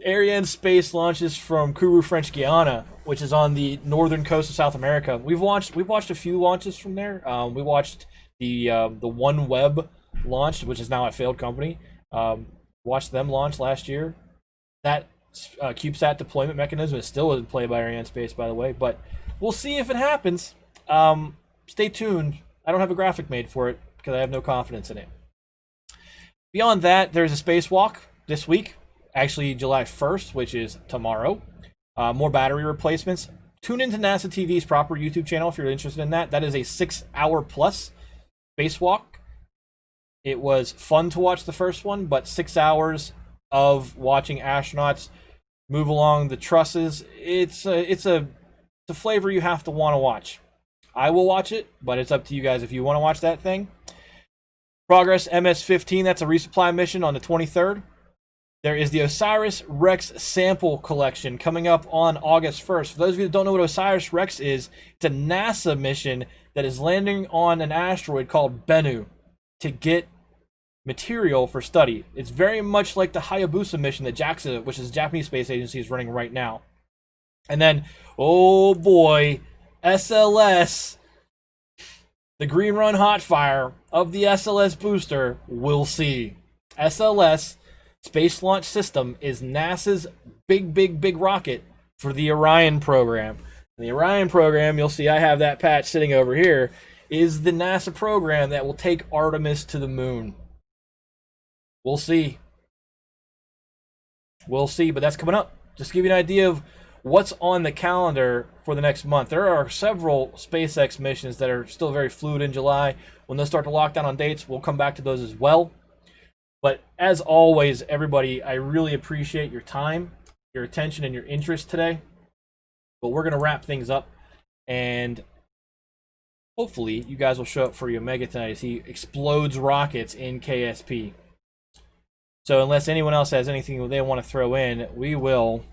Arianespace launches from Kourou, French Guiana, which is on the northern coast of South America. We've watched a few launches from there. We watched the OneWeb launch, which is now a failed company. Watched them launch last year. That CubeSat deployment mechanism is still in play by Arianespace, by the way, but we'll see if it happens. Stay tuned. I don't have a graphic made for it because I have no confidence in it. Beyond that, there's a spacewalk this week. Actually, July 1st, which is tomorrow. More battery replacements. Tune into NASA TV's proper YouTube channel if you're interested in that. That is a 6-hour plus spacewalk. It was fun to watch the first one, but 6 hours of watching astronauts move along the trusses. It's a flavor you have to want to watch. I will watch it, but it's up to you guys if you want to watch that thing. Progress MS-15, that's a resupply mission on the 23rd. There is the OSIRIS-REx sample collection coming up on August 1st. For those of you that don't know what OSIRIS-REx is, it's a NASA mission that is landing on an asteroid called Bennu to get material for study. It's very much like the Hayabusa mission that JAXA, which is the Japanese Space Agency, is running right now. And then, oh boy, SLS, the Green Run Hot Fire of the SLS booster, we'll see. SLS, Space Launch System, is NASA's big rocket for the Orion program. And the Orion program, you'll see I have that patch sitting over here, is the NASA program that will take Artemis to the moon. We'll see. We'll see, but that's coming up. Just to give you an idea of what's on the calendar for the next month. There are several SpaceX missions that are still very fluid in July. When they'll start to lock down on dates, we'll come back to those as well. But as always, everybody, I really appreciate your time, your attention, and your interest today. But we're going to wrap things up, and hopefully you guys will show up for your Omega tonight as he explodes rockets in KSP. So unless anyone else has anything they want to throw in, we will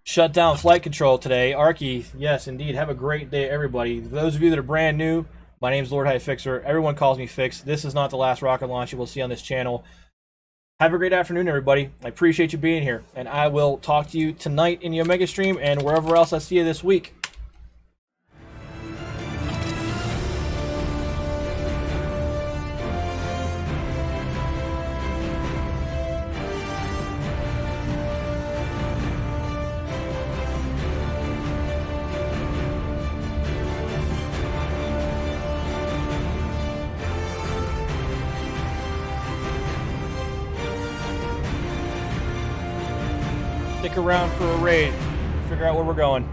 shut down flight control today. Arky, yes, indeed. Have a great day, everybody. For those of you that are brand new, my name's Lord High Fixer. Everyone calls me Fix. This is not the last rocket launch you will see on this channel. Have a great afternoon, everybody. I appreciate you being here, and I will talk to you tonight in the Omega stream and wherever else I see you this week. Stick around for a raid. Figure out where we're going.